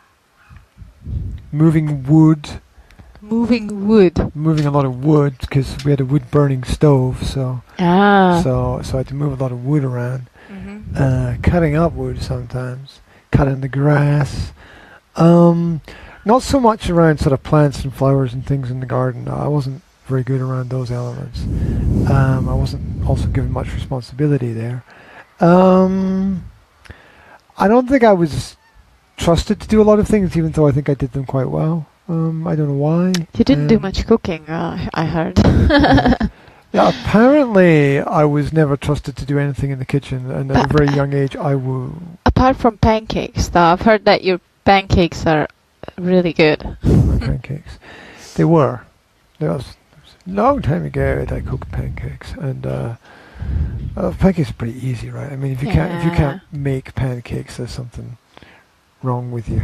Speaker 1: Moving wood. Moving a lot of wood because we had a wood burning stove, so I had to move a lot of wood around. Cutting up wood sometimes. Cutting the grass. Not so much around sort of plants and flowers and things in the garden. I wasn't very good around those elements. I wasn't also given much responsibility there. I don't think I was trusted to do a lot of things, even though I think I did them quite well. I don't know why.
Speaker 2: You didn't do much cooking, I heard.
Speaker 1: Yeah, apparently I was never trusted to do anything in the kitchen, and at a very young age I would...
Speaker 2: Apart from pancakes, though, I've heard that your pancakes are really good.
Speaker 1: Pancakes. They were. There was a long time ago that I cooked pancakes, and pancakes are pretty easy, right? I mean, if you can't make pancakes, there's something wrong with you.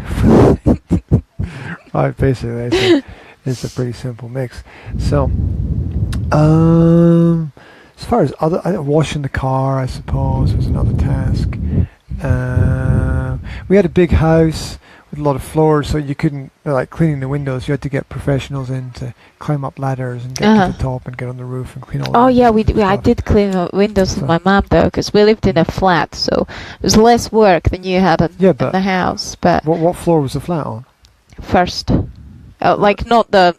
Speaker 1: Right, basically, it's a pretty simple mix. So, as far as washing the car, I suppose was another task. We had a big house with a lot of floors, so you couldn't, like cleaning the windows, you had to get professionals in to climb up ladders and get to the top and get on the roof and clean all the windows.
Speaker 2: I did clean the windows with my mom, though, because we lived in a flat, so it was less work than you had in the house. But
Speaker 1: what floor was the flat on?
Speaker 2: First. Like not the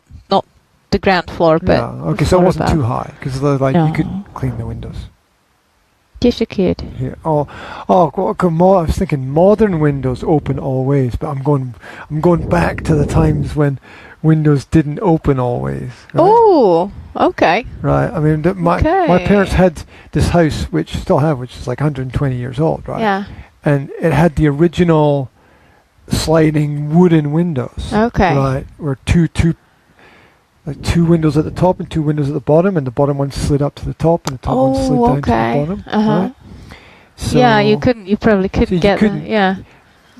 Speaker 2: ground floor, but...
Speaker 1: Okay, so it wasn't too high, because you could clean the windows.
Speaker 2: Yes, you could.
Speaker 1: Yeah. I was thinking modern windows open always, but I'm going back to the times when windows didn't open always. Right?
Speaker 2: Oh, okay.
Speaker 1: Right. I mean, my parents had this house, which still have, which is like 120 years old, right?
Speaker 2: Yeah.
Speaker 1: And it had the original sliding wooden windows.
Speaker 2: Okay.
Speaker 1: Right, where two windows at the top and two windows at the bottom, and the bottom one slid up to the top and the top one slid down to the bottom. Right? So
Speaker 2: you probably couldn't get them. Yeah.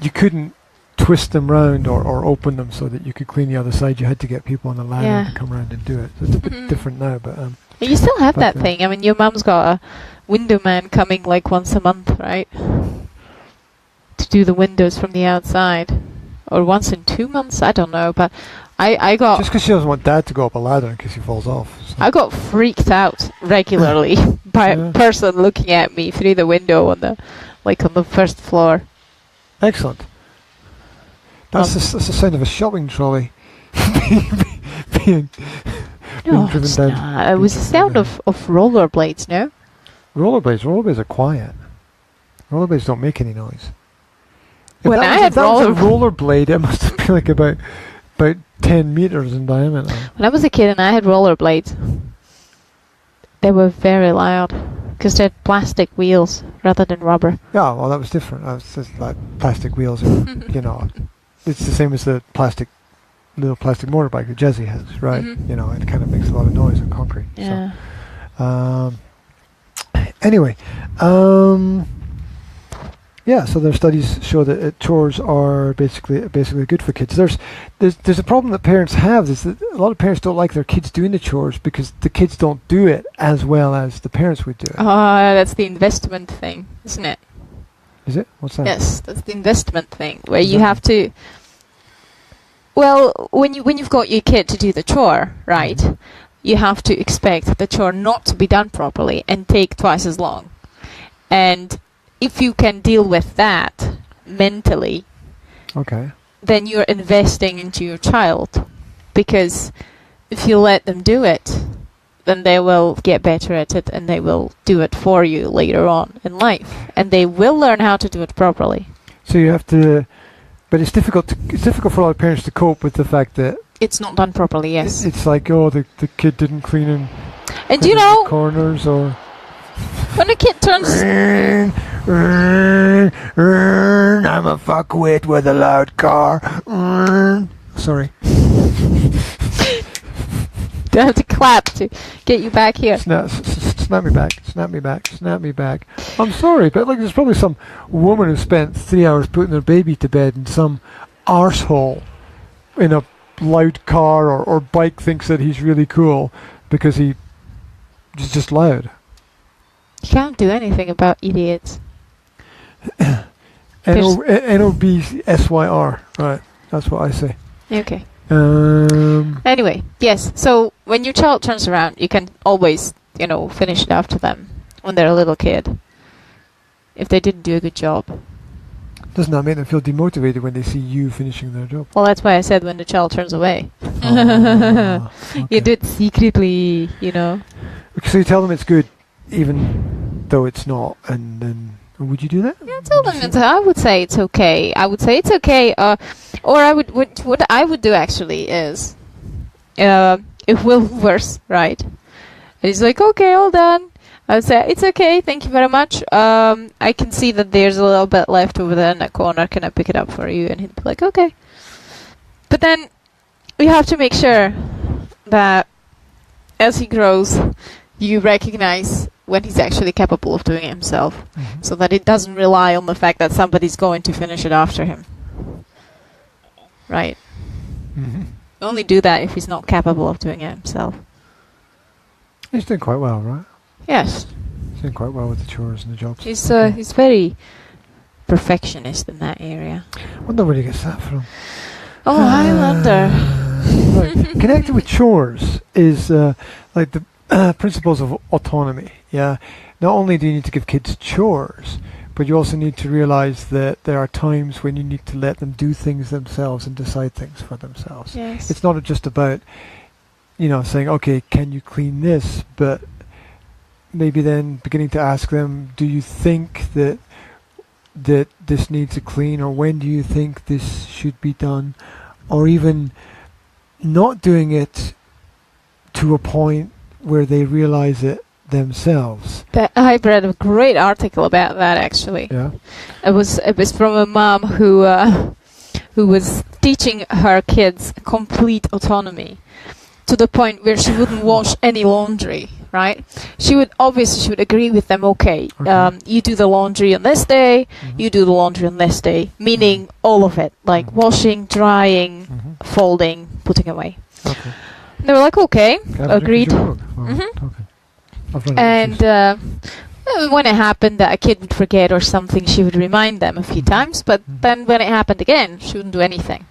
Speaker 1: You couldn't twist them round or open them so that you could clean the other side. You had to get people on the ladder to come around and do it. So it's a bit different now, but
Speaker 2: you still have that thing. I mean, your mom's got a window man coming like once a month, right? To do the windows from the outside, or once in 2 months. I don't know, but I got...
Speaker 1: Just because she doesn't want Dad to go up a ladder in case he falls off. So.
Speaker 2: I got freaked out regularly by a person looking at me through the window on the first floor.
Speaker 1: Excellent. That's the sound of a shopping trolley being driven down.
Speaker 2: It was the sound of rollerblades, no?
Speaker 1: Rollerblades are quiet. Rollerblades don't make any noise.
Speaker 2: If
Speaker 1: that was a rollerblade, it must have been like about 10 meters in diameter.
Speaker 2: When I was a kid and I had rollerblades, they were very loud because they had plastic wheels rather than rubber.
Speaker 1: Yeah, well, that was different. That was just like plastic wheels, it's the same as the little plastic motorbike that Jesse has, right? It kind of makes a lot of noise on concrete.
Speaker 2: Yeah.
Speaker 1: So, anyway, so their studies show that chores are basically good for kids. There's a problem that parents have, is that a lot of parents don't like their kids doing the chores because the kids don't do it as well as the parents would do it.
Speaker 2: Oh, that's the investment thing, isn't it?
Speaker 1: Is it? What's that?
Speaker 2: Yes, that's the investment thing, where you have to... Well, when you've got your kid to do the chore, right, you have to expect the chore not to be done properly and take twice as long. And if you can deal with that mentally, then you're investing into your child. Because if you let them do it, then they will get better at it and they will do it for you later on in life. And they will learn how to do it properly.
Speaker 1: So you have to... But it's difficult for a lot of parents to cope with the fact that...
Speaker 2: It's not done properly, yes.
Speaker 1: It's like, the kid didn't clean corners or...
Speaker 2: When a kid turns...
Speaker 1: I'm a fuckwit with a loud car. Sorry.
Speaker 2: Do I have to clap to get you back here?
Speaker 1: Snap me back. I'm sorry, but there's probably some woman who spent 3 hours putting their baby to bed and some arsehole in a loud car or bike thinks that he's really cool because he's just loud.
Speaker 2: You can't do anything about idiots.
Speaker 1: NOBSYR, right? That's what I say.
Speaker 2: Okay. Anyway, yes. So when your child turns around, you can always, finish it after them when they're a little kid. If they didn't do a good job.
Speaker 1: Doesn't that make them feel demotivated when they see you finishing their job?
Speaker 2: Well, that's why I said when the child turns away.
Speaker 1: Okay.
Speaker 2: You do it secretly,
Speaker 1: So you tell them it's good, even though it's not, and then would you do that?
Speaker 2: Yeah, tell them I would say it's okay. Or I would what I would do actually is, it will worse, right? And he's like, okay, all done. I would say, it's okay, thank you very much. I can see that there's a little bit left over there in that corner. Can I pick it up for you? And he'd be like, okay. But then we have to make sure that as he grows, you recognize when he's actually capable of doing it himself, so that it doesn't rely on the fact that somebody's going to finish it after him. Right? Only do that if he's not capable of doing it himself.
Speaker 1: He's doing quite well, right?
Speaker 2: Yes.
Speaker 1: He's doing quite well with the chores and the jobs.
Speaker 2: He's very perfectionist in that area.
Speaker 1: I wonder where he gets that from.
Speaker 2: Oh, I wonder.
Speaker 1: Right. Connected with chores is like the principles of autonomy. Yeah. Not only do you need to give kids chores, but you also need to realize that there are times when you need to let them do things themselves and decide things for themselves.
Speaker 2: Yes.
Speaker 1: It's not just about, saying, okay, can you clean this? But maybe then beginning to ask them, do you think that this needs a clean, or when do you think this should be done? Or even not doing it to a point where they realize it themselves.
Speaker 2: I read a great article about that, actually.
Speaker 1: Yeah.
Speaker 2: It was from a mom who was teaching her kids complete autonomy to the point where she wouldn't wash any laundry. Right? She would agree with them. Okay. You do the laundry on this day. You do the laundry on this day. Meaning all of it, like washing, drying, folding, putting away.
Speaker 1: Okay.
Speaker 2: And they were like, okay, agreed. And when it happened that a kid would forget or something, she would remind them a few times. But then when it happened again, she wouldn't do anything.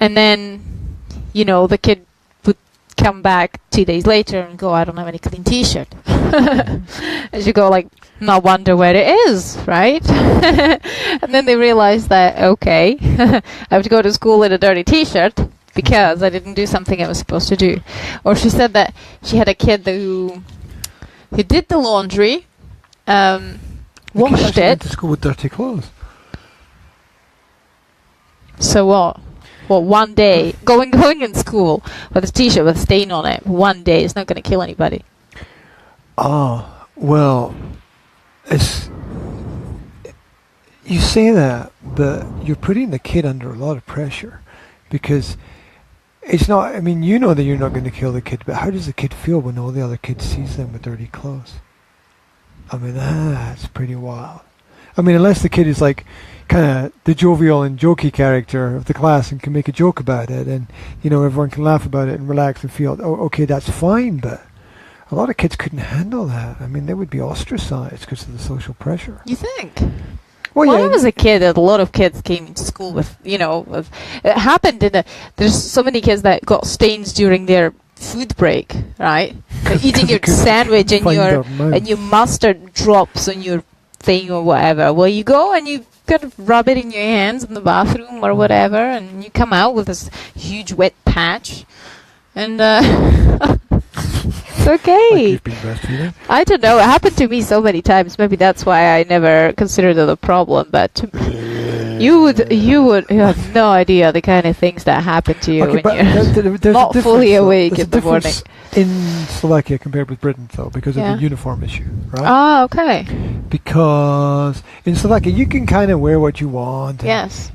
Speaker 2: And then, the kid come back 2 days later and go, I don't have any clean t-shirt. And you go like, no wonder where it is, right? And then they realize that, okay, I have to go to school in a dirty t-shirt because I didn't do something I was supposed to do. Or she said that she had a kid who did the laundry, washed it.
Speaker 1: Went to school with dirty clothes.
Speaker 2: So what? Well, one day, going in school with a t-shirt with a stain on it, one day is not going to kill anybody.
Speaker 1: Well, you say that, but you're putting the kid under a lot of pressure, because it's not, that you're not going to kill the kid, but how does the kid feel when all the other kids sees them with dirty clothes? That's pretty wild. Unless the kid is like kind of the jovial and jokey character of the class and can make a joke about it, and everyone can laugh about it and relax and feel, okay, that's fine. But a lot of kids couldn't handle that. they would be ostracized because of the social pressure.
Speaker 2: You think?
Speaker 1: Well,
Speaker 2: when I was a kid, a lot of kids came into school with, it happened there's so many kids that got stains during their food break, right? Eating your sandwich and your mustard drops on your thing or whatever. Well, you go and you kind of rub it in your hands in the bathroom or whatever, and you come out with this huge wet patch, and it's okay.
Speaker 1: Like you've been breastfeeding?
Speaker 2: I don't know. It happened to me so many times. Maybe that's why I never considered it a problem. But you have no idea the kind of things that happen to you when you're not fully awake in the morning.
Speaker 1: In Slovakia compared with Britain, though, because of the uniform issue, right?
Speaker 2: Ah, okay.
Speaker 1: Because in Slovakia, you can kind of wear what you want. And,
Speaker 2: yes.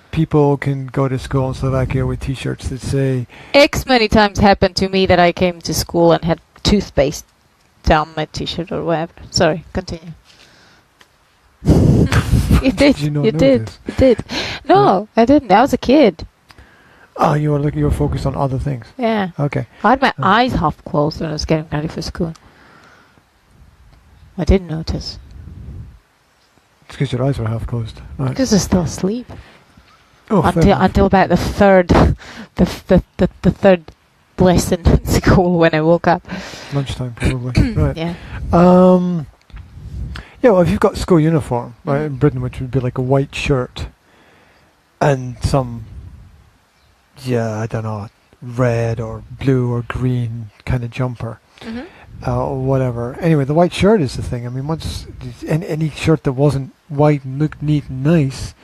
Speaker 1: People can go to school in Slovakia with T-shirts that say...
Speaker 2: X many times happened to me that I came to school and had toothpaste down my T-shirt or whatever. Sorry, continue. You did. You did. No, I didn't. I was a kid.
Speaker 1: Oh, you were focused on other things.
Speaker 2: Yeah.
Speaker 1: Okay.
Speaker 2: I had my eyes half closed when I was getting ready for school. I didn't notice.
Speaker 1: It's because your eyes were half closed. Right.
Speaker 2: Because I was still asleep.
Speaker 1: Oh,
Speaker 2: until about the third lesson in school when I woke up.
Speaker 1: Lunchtime, probably. Right.
Speaker 2: Yeah.
Speaker 1: Well, if you've got school uniform, right, in Britain, which would be like a white shirt and some, I don't know, red or blue or green kind of jumper, or whatever. Anyway, the white shirt is the thing. Once any shirt that wasn't white and looked neat and nice,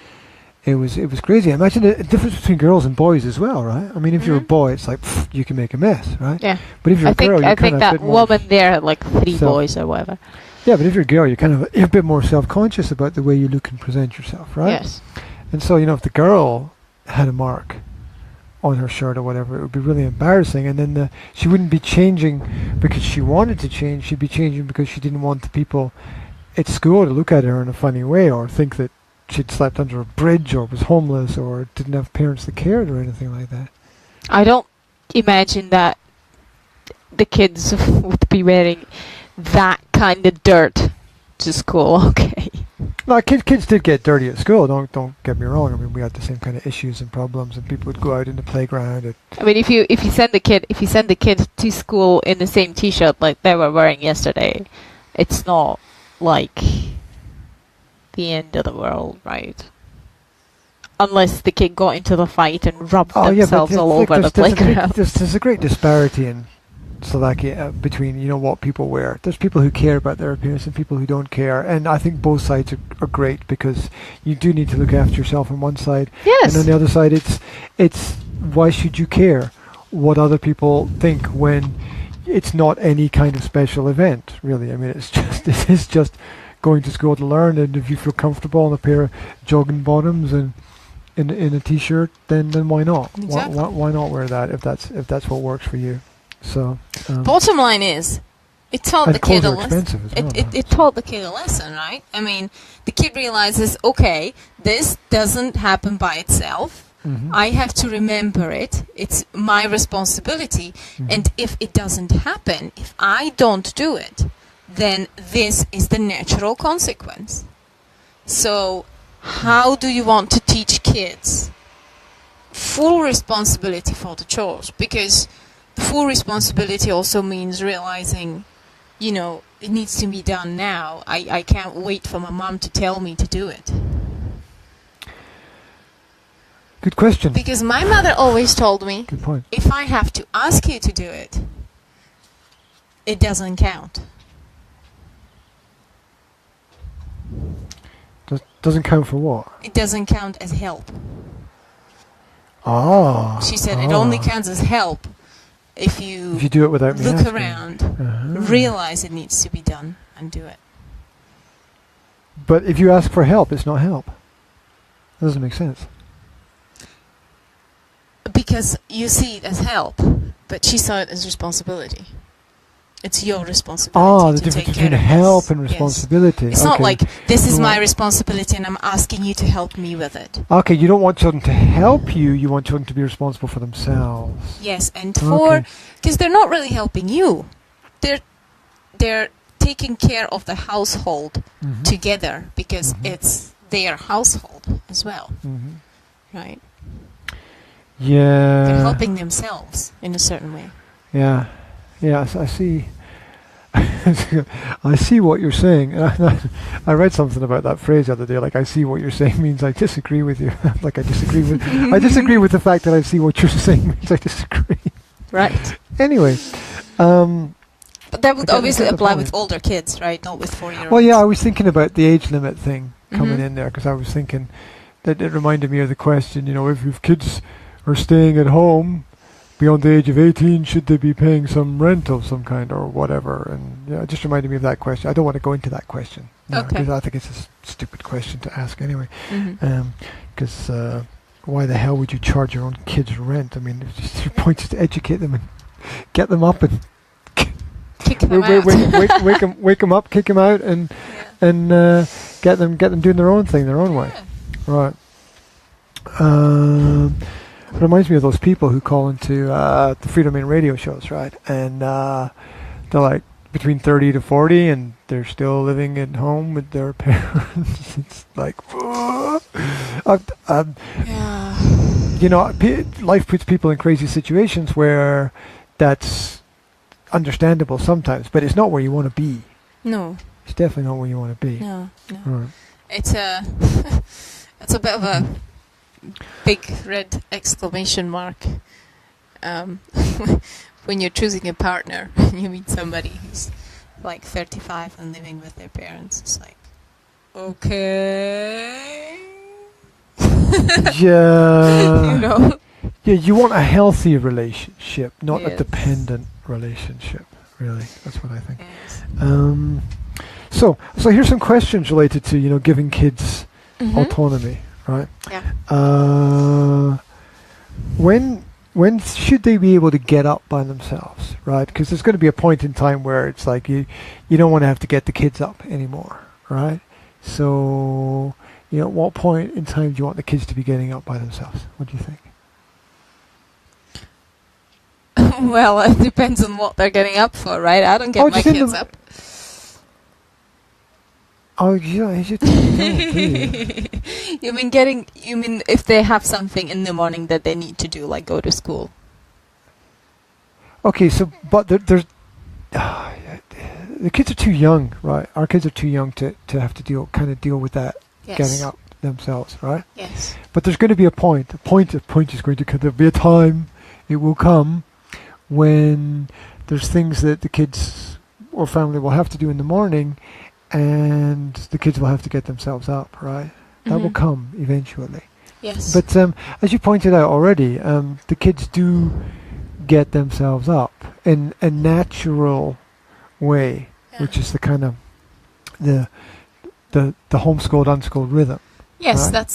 Speaker 1: it was crazy. Imagine the difference between girls and boys as well, right? If you're a boy, it's like you can make a mess, right?
Speaker 2: Yeah.
Speaker 1: But if you're a girl,
Speaker 2: I think that woman there had like 3 boys or whatever.
Speaker 1: Yeah, but if you're a girl, you're a bit more self-conscious about the way you look and present yourself, right?
Speaker 2: Yes.
Speaker 1: And so, if the girl had a mark on her shirt or whatever. It would be really embarrassing. And then she wouldn't be changing because she wanted to change. She'd be changing because she didn't want the people at school to look at her in a funny way or think that she'd slept under a bridge or was homeless or didn't have parents that cared or anything like that.
Speaker 2: I don't imagine that the kids would be wearing that kind of dirt to school. Okay.
Speaker 1: No, kids did get dirty at school. Don't get me wrong. I mean, we had the same kind of issues and problems, and people would go out in the playground.
Speaker 2: I mean, if you send the kid to school in the same T-shirt like they were wearing yesterday, it's not like the end of the world, right? Unless the kid got into the fight and rubbed themselves all over the playground.
Speaker 1: There's a great disparity in Slovakia between what people wear. There's people who care about their appearance and people who don't care, and I think both sides are great because you do need to look after yourself on one side.
Speaker 2: Yes.
Speaker 1: And on the other side, it's why should you care what other people think when it's not any kind of special event, really? I mean, it is just going to school to learn, and if you feel comfortable in a pair of jogging bottoms and in a t-shirt, then why not?
Speaker 2: Exactly.
Speaker 1: Why not wear that if that's what works for you? So
Speaker 3: bottom line is, it taught the kid a lesson.
Speaker 1: It
Speaker 3: taught the kid a lesson, right? I mean, the kid realizes, okay, this doesn't happen by itself.
Speaker 1: Mm-hmm.
Speaker 3: I have to remember it. It's my responsibility.
Speaker 1: Mm-hmm.
Speaker 3: And if it doesn't happen, if I don't do it, then this is the natural consequence. So how do you want to teach kids full responsibility for the chores? Because full responsibility also means realizing, it needs to be done now. I can't wait for my mom to tell me to do it.
Speaker 1: Good question.
Speaker 3: Because my mother always told me,
Speaker 1: good point.
Speaker 3: If I have to ask you to do it, it doesn't count.
Speaker 1: Doesn't count for what?
Speaker 3: It doesn't count as help. She said it only counts as help if you
Speaker 1: do it without me
Speaker 3: look
Speaker 1: asking.
Speaker 3: around, realize it needs to be done, and do it.
Speaker 1: But if you ask for help, it's not help. That doesn't make sense.
Speaker 3: Because you see it as help, but she saw it as responsibility. It's your responsibility.
Speaker 1: The difference between help and responsibility.
Speaker 3: Yes. It's not like, this is my responsibility and I'm asking you to help me with it.
Speaker 1: Okay, you don't want children to help you, you want children to be responsible for themselves.
Speaker 3: Yes, and because they're not really helping you. They're taking care of the household together, because it's their household as well. Right?
Speaker 1: Yeah.
Speaker 3: They're helping themselves in a certain way.
Speaker 1: Yeah. Yes, I see. I see what you're saying. I read something about that phrase the other day. Like, I see what you're saying means I disagree with you. Like, I disagree with the fact that I see what you're saying means I disagree.
Speaker 3: Right.
Speaker 1: Anyway.
Speaker 3: But that would obviously apply with older kids, right? Not with 4-year-olds.
Speaker 1: Well, yeah, I was thinking about the age limit thing coming in there, because I was thinking that it reminded me of the question, if kids are staying at home beyond the age of 18, should they be paying some rent of some kind or whatever? And it just reminded me of that question. I don't want to go into that question, because I think it's a stupid question to ask anyway. Because why the hell would you charge your own kids rent? I mean, your point is to educate them and get them up and
Speaker 3: kick them out.
Speaker 1: wake them up, kick them out, and get them doing their own thing, their own way. Right. It reminds me of those people who call into the Freedom in radio shows, right? And they're like between 30 to 40, and they're still living at home with their parents. It's like, life puts people in crazy situations where that's understandable sometimes, but it's not where you want to be.
Speaker 3: No.
Speaker 1: It's definitely not where you want to be.
Speaker 3: No.
Speaker 1: Right.
Speaker 3: It's a bit of a big red exclamation mark when you're choosing a partner and you meet somebody who's like 35 and living with their parents. It's like, okay.
Speaker 1: Yeah. Yeah, you want a healthy relationship, not a dependent relationship, really. That's what I think.
Speaker 3: Yes.
Speaker 1: So here's some questions related to, giving kids autonomy. Right.
Speaker 3: Yeah.
Speaker 1: When when should they be able to get up by themselves, right? Because there's going to be a point in time where it's like you don't want to have to get the kids up anymore, right? So, at what point in time do you want the kids to be getting up by themselves? What do you think?
Speaker 3: Well, it depends on what they're getting up for, right? I don't get my kids up.
Speaker 1: Oh, yeah, you
Speaker 3: mean if they have something in the morning that they need to do, like go to school?
Speaker 1: Okay, so, but there's... the kids are too young, right? Our kids are too young to have to deal with that, getting up themselves, right?
Speaker 3: Yes.
Speaker 1: But there's going to be a point. There'll be a time, it will come, when there's things that the kids or family will have to do in the morning, and the kids will have to get themselves up, right? That will come eventually.
Speaker 3: Yes.
Speaker 1: But as you pointed out already, the kids do get themselves up in a natural way, which is the kind of the homeschooled, unschooled rhythm.
Speaker 3: Yes,
Speaker 1: right?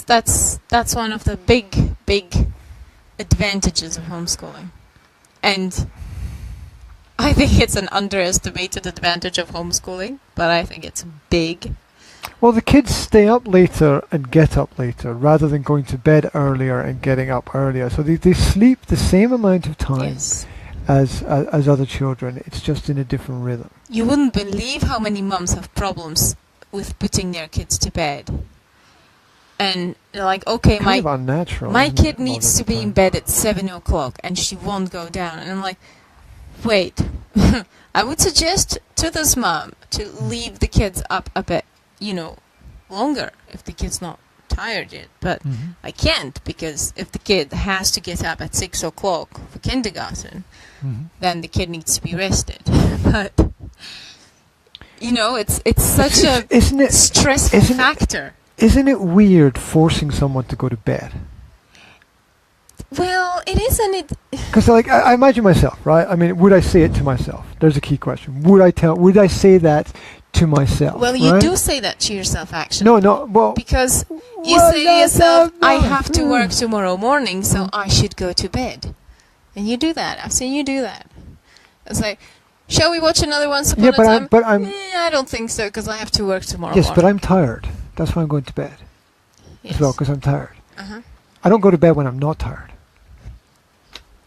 Speaker 3: that's one of the big advantages of homeschooling. And I think it's an underestimated advantage of homeschooling, but I think it's big.
Speaker 1: Well, the kids stay up later and get up later rather than going to bed earlier and getting up earlier. So they sleep the same amount of time as other children. It's just in a different rhythm.
Speaker 3: You wouldn't believe how many mums have problems with putting their kids to bed. And they're like, okay, my kid needs to be in bed at 7 o'clock and she won't go down. And I'm like, wait, I would suggest to this mom to leave the kids up a bit, longer if the kid's not tired yet. But I can't, because if the kid has to get up at 6 o'clock for kindergarten, then the kid needs to be rested. But, it's such a stressful factor.
Speaker 1: Isn't it weird forcing someone to go to bed?
Speaker 3: Well, it isn't it.
Speaker 1: Because I imagine myself, right? I mean, would I say it to myself? There's a key question. Would I say that to myself?
Speaker 3: Well, you do say that to yourself, actually.
Speaker 1: No, well...
Speaker 3: Because you say to yourself, I have to work tomorrow morning, so I should go to bed. And you do that. I've seen you do that. It's like, shall we watch another Once Upon a Time?
Speaker 1: I
Speaker 3: don't think so, because I have to work tomorrow
Speaker 1: morning.
Speaker 3: Yes,
Speaker 1: but I'm tired. That's why I'm going to bed.
Speaker 3: Yes.
Speaker 1: As well, because I'm tired. I don't go to bed when I'm not tired.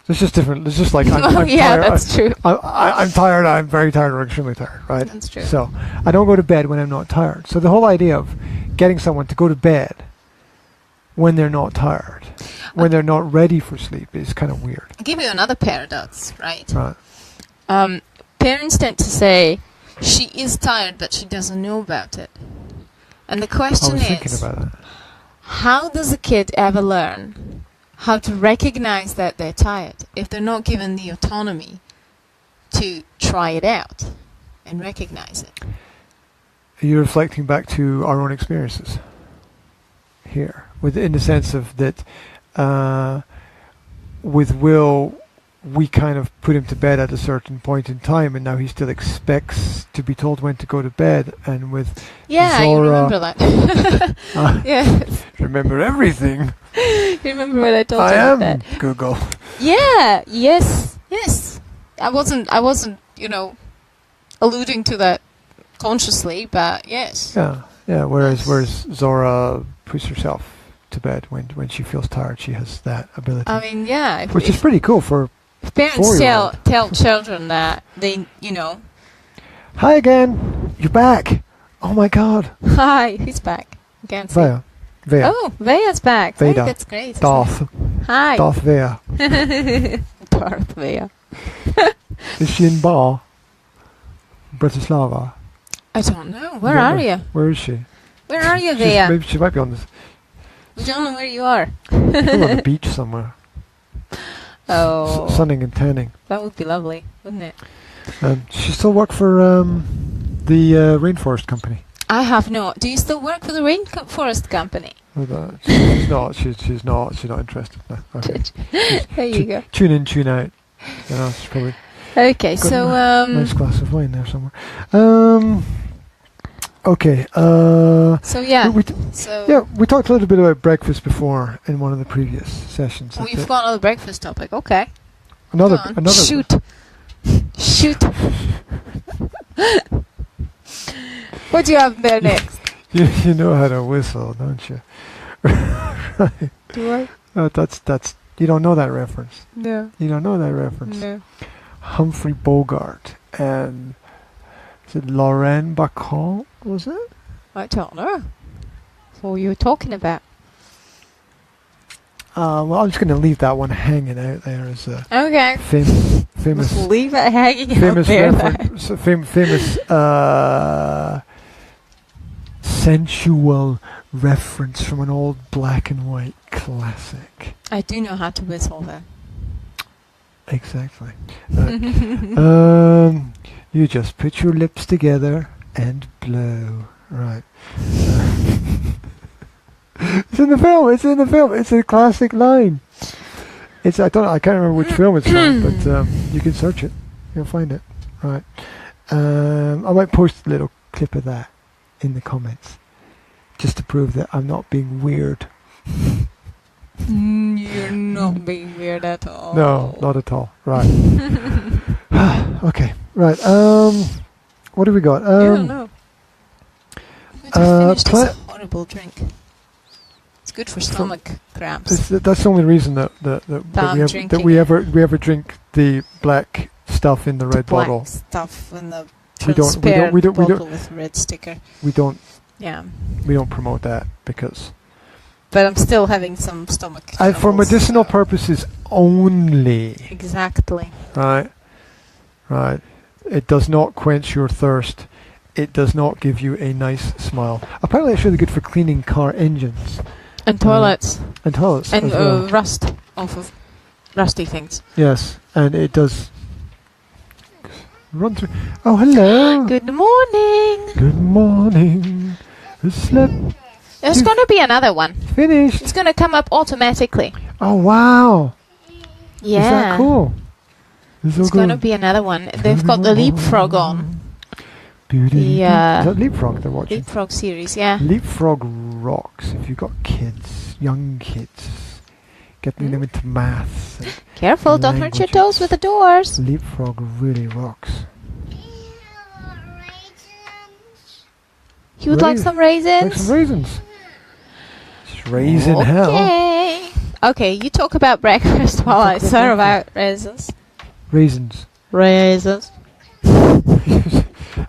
Speaker 1: It's just different. It's just like I'm tired.
Speaker 2: That's true.
Speaker 1: I'm tired. I'm very tired or extremely tired, right?
Speaker 2: That's true.
Speaker 1: So I don't go to bed when I'm not tired. So the whole idea of getting someone to go to bed when they're not tired, when they're not ready for sleep, is kind of weird.
Speaker 3: I'll give you another paradox, right?
Speaker 1: Right.
Speaker 3: Parents tend to say, she is tired, but she doesn't know about it. And the question is, how does a kid ever learn how to recognize that they're tired if they're not given the autonomy to try it out and recognize it?
Speaker 1: Are you reflecting back to our own experiences here, in the sense of that with Will, we kind of put him to bed at a certain point in time, and now he still expects to be told when to go to bed. And with Zora,
Speaker 2: you remember that. Yes.
Speaker 1: Remember everything.
Speaker 2: You remember what I told you
Speaker 1: about
Speaker 2: that? I am
Speaker 1: Google.
Speaker 2: Yeah. Yes.
Speaker 3: I wasn't, alluding to that consciously, but yes.
Speaker 1: Yeah. Whereas Zora puts herself to bed when she feels tired. She has that ability.
Speaker 2: I mean, yeah.
Speaker 1: Which is pretty cool for.
Speaker 2: If parents tell children that, they,
Speaker 1: Hi again. You're back. Oh my God.
Speaker 2: Hi. Who's back? Again.
Speaker 1: Vea.
Speaker 2: Oh, Vea's back.
Speaker 1: Veda.
Speaker 2: Hey, that's great.
Speaker 1: Darth.
Speaker 2: Hi.
Speaker 1: Darth Vea.
Speaker 2: Darth Vea.
Speaker 1: Is she in Bar? Bratislava?
Speaker 3: I don't know.
Speaker 2: Where are you?
Speaker 1: Where is she?
Speaker 2: Where are you, Vea?
Speaker 1: Maybe she might be on this.
Speaker 3: We don't know where you are.
Speaker 1: She's on the beach somewhere.
Speaker 2: Oh.
Speaker 1: Sunning and tanning.
Speaker 2: That would be lovely, wouldn't it?
Speaker 1: She still work for the rainforest company.
Speaker 2: I have not. Do you still work for the rainforest company?
Speaker 1: She's not. She's not interested. No. Okay.
Speaker 2: There you go.
Speaker 1: Tune in, tune out. She's probably.
Speaker 2: Okay, so
Speaker 1: nice glass of wine there somewhere. Okay.
Speaker 3: So yeah.
Speaker 1: We talked a little bit about breakfast before in one of the previous sessions.
Speaker 3: We've got another breakfast topic. Okay.
Speaker 1: Another.
Speaker 3: Shoot. What do you have there next?
Speaker 1: You know how to whistle, don't you? Right.
Speaker 3: Do I?
Speaker 1: That's you don't know that reference.
Speaker 3: No.
Speaker 1: You don't know that reference.
Speaker 3: No.
Speaker 1: Humphrey Bogart and is it Lauren Bacall? Was it?
Speaker 3: I don't know. What were you talking about?
Speaker 1: Well, I'm just going to leave that one hanging out there as a famous.
Speaker 3: Just leave it hanging out there.
Speaker 1: Famous sensual reference from an old black and white classic.
Speaker 3: I do know how to whistle though.
Speaker 1: Exactly. You just put your lips together and blow. Right. It's in the film. It's a classic line. I can't remember which film it's from, but you can search it. You'll find it. Right. I might post a little clip of that in the comments, just to prove that I'm not being weird.
Speaker 3: You're not being weird at all.
Speaker 1: No, not at all. Right. Okay. Right. What do we got?
Speaker 3: I don't know. I'm going to finish this horrible drink. It's good for stomach cramps.
Speaker 1: That's the only reason that we ever drink the black stuff in the red bottle.
Speaker 3: Black stuff in the transparent bottle with red sticker.
Speaker 1: We don't.
Speaker 3: Yeah.
Speaker 1: We don't promote that because.
Speaker 3: But I'm still having some stomach troubles,
Speaker 1: for medicinal purposes only.
Speaker 3: Exactly.
Speaker 1: Right. Right. It does not quench your thirst. It does not give you a nice smile. Apparently, it's really good for cleaning car engines.
Speaker 3: And toilets.
Speaker 1: And toilets.
Speaker 3: And
Speaker 1: well.
Speaker 3: Rust off of rusty things.
Speaker 1: Yes, and it does run through. Oh, hello.
Speaker 3: Good morning.
Speaker 1: Good morning.
Speaker 3: There's going to be another one.
Speaker 1: Finished.
Speaker 3: It's going to come up automatically.
Speaker 1: Oh, wow.
Speaker 3: Yeah.
Speaker 1: Is that cool?
Speaker 3: It's going to be another one. They've got the Leapfrog on.
Speaker 1: Is that Leapfrog they're watching?
Speaker 3: Leapfrog series, yeah.
Speaker 1: Leapfrog rocks. If you've got kids, young kids, getting them into maths.
Speaker 3: Careful, don't hurt your toes with the doors.
Speaker 1: Leapfrog really rocks.
Speaker 3: You would like some raisins?
Speaker 1: Like some raisins. It's raisin hell.
Speaker 3: Okay, you talk about breakfast while I serve out raisins.
Speaker 1: Raisins.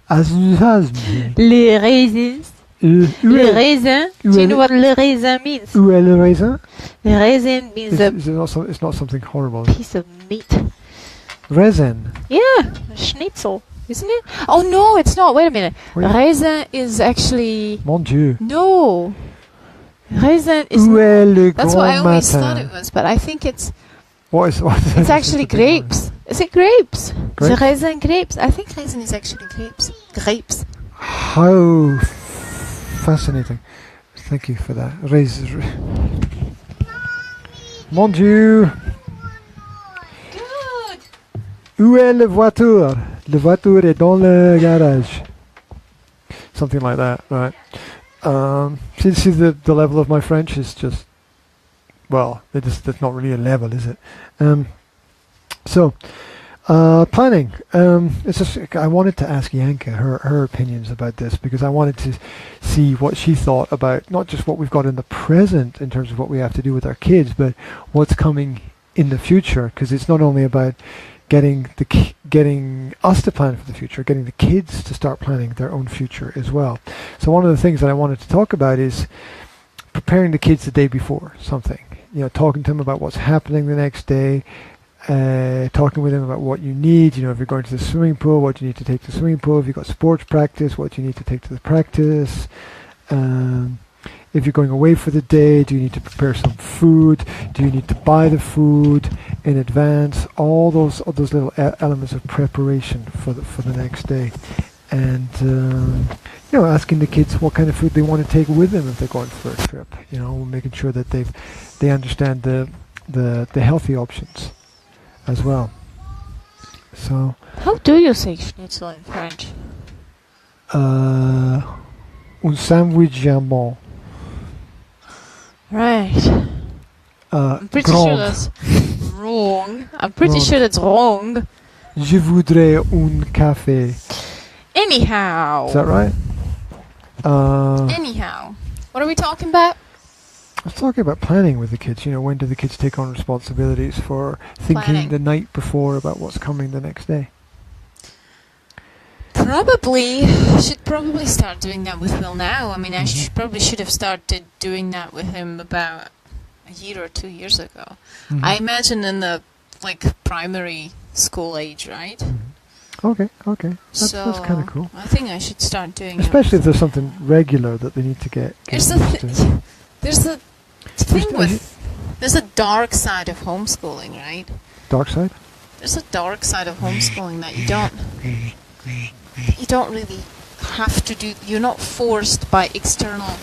Speaker 1: As
Speaker 3: Les raisins. Le raisin. Do you know what le raisin means?
Speaker 1: Où est le raisin?
Speaker 3: Le raisin means
Speaker 1: it's not something horrible.
Speaker 3: Piece of meat.
Speaker 1: Raisin.
Speaker 3: Yeah, schnitzel, isn't it? Oh no, it's not. Wait a minute. Raisin is actually.
Speaker 1: Mon Dieu.
Speaker 3: No. Raisin is. That's what I always thought it was, but I think it's.
Speaker 1: What is
Speaker 3: it's actually grapes. Is it grapes? The raisin grapes. I think raisin is actually grapes. Grapes.
Speaker 1: How fascinating. Thank you for that. Mon Dieu.
Speaker 3: Good.
Speaker 1: Où est la voiture? La voiture est dans le garage. Something like that, right? See the level of my French is just. Well, that's not really a level, is it? Planning. It's just I wanted to ask Yanka her opinions about this because I wanted to see what she thought about not just what we've got in the present in terms of what we have to do with our kids, but what's coming in the future. Because it's not only about getting us to plan for the future, getting the kids to start planning their own future as well. So one of the things that I wanted to talk about is preparing the kids the day before something. Talking to them about what's happening the next day, talking with them about what you need. If you're going to the swimming pool, what you need to take to the swimming pool. If you've got sports practice, what you need to take to the practice. If you're going away for the day, do you need to prepare some food? Do you need to buy the food in advance? All those little elements of preparation for the next day. And asking the kids what kind of food they want to take with them if they're going for a trip. Making sure that they understand the healthy options as well. So
Speaker 3: how do you say schnitzel in French?
Speaker 1: un sandwich jambon.
Speaker 2: Right. I'm pretty sure that's wrong. I'm pretty sure that's wrong.
Speaker 1: Je voudrais un café.
Speaker 2: Anyhow.
Speaker 1: Is that right?
Speaker 3: Anyhow. What are we talking about?
Speaker 1: I was talking about planning with the kids. You know, when do the kids take on responsibilities for thinking the night before about what's coming the next day?
Speaker 3: Should probably start doing that with Will now. I mean, I probably should have started doing that with him about a year or 2 years ago. I imagine in the primary school age, right?
Speaker 1: Okay. That's kind of cool.
Speaker 3: I think I should start doing
Speaker 1: especially if there's something regular that they need to get
Speaker 3: There's a dark side of homeschooling, right?
Speaker 1: Dark side?
Speaker 3: There's a dark side of homeschooling that you don't really have to do. You're not forced by external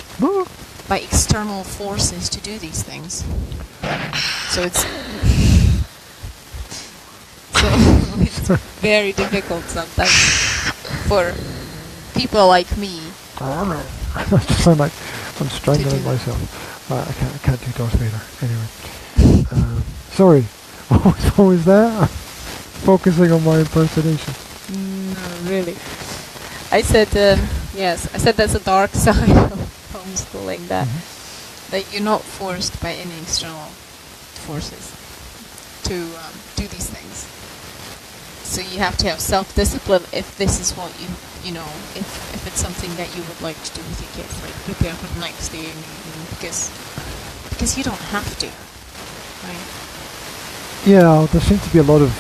Speaker 3: forces to do these things. So it's very difficult sometimes for people like me.
Speaker 1: I just sound like I'm strangling myself. I can't do Darth Vader. Anyway, sorry. What was that? Focusing on my impersonation.
Speaker 3: No, really. I said yes. I said that's a dark side of homeschooling that you're not forced by any external forces to do these things. So you have to have self-discipline if this is what you know, if it's something that you would like to do with your kids, like prepare for the next day, because you don't have to, right?
Speaker 1: Yeah, there seems to be a lot of.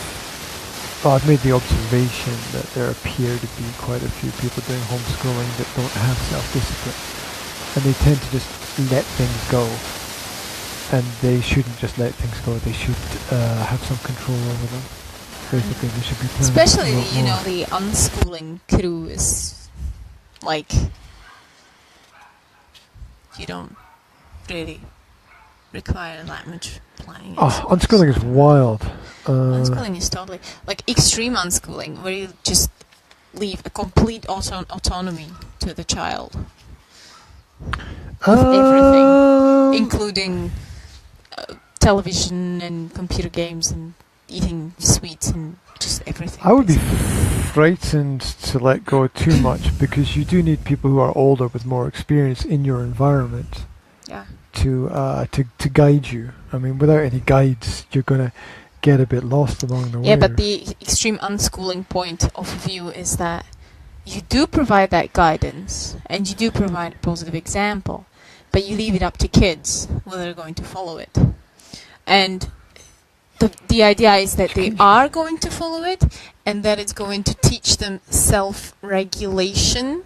Speaker 1: I've made the observation that there appear to be quite a few people doing homeschooling that don't have self-discipline, and they tend to just let things go. And they shouldn't just let things go. They should have some control over them. Basically, they should be planning.
Speaker 3: Especially, the unschooling crew is like you don't really require that much planning.
Speaker 1: Unschooling is wild.
Speaker 3: Unschooling is totally like extreme unschooling, where you just leave a complete autonomy to the child of everything, including television and computer games and eating sweets and just everything.
Speaker 1: I would be frightened to let go too much because you do need people who are older with more experience in your environment.
Speaker 3: Yeah.
Speaker 1: To guide you. I mean, without any guides, you're gonna get a bit lost along the way.
Speaker 3: Yeah, but the extreme unschooling point of view is that you do provide that guidance and you do provide a positive example, but you leave it up to kids whether they're going to follow it. And the idea is that they are going to follow it and that it's going to teach them self-regulation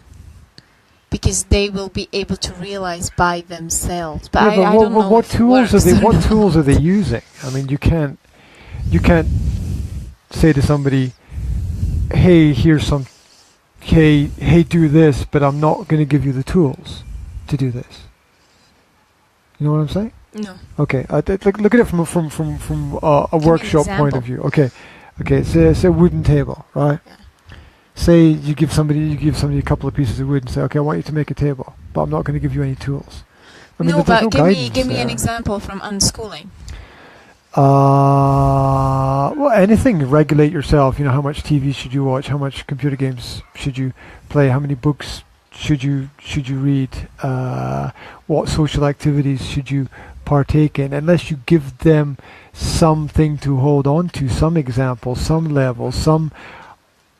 Speaker 3: because they will be able to realize by themselves. But I don't know
Speaker 1: what tools are they using? I mean, you can't say to somebody, hey, here's some, hey, do this, but I'm not going to give you the tools to do this. You know what I'm saying?
Speaker 3: No.
Speaker 1: Okay. Look at it from a workshop point of view. Okay. It's a wooden table, right?
Speaker 3: Yeah.
Speaker 1: Say you give somebody a couple of pieces of wood and say, okay, I want you to make a table, but I'm not going to give you any tools. I mean,
Speaker 3: give me an example from unschooling.
Speaker 1: Well, anything. Regulate yourself. You know, how much TV should you watch? How much computer games should you play? How many books should you read? What social activities should you partake in? Unless you give them something to hold on to, some example, some level, some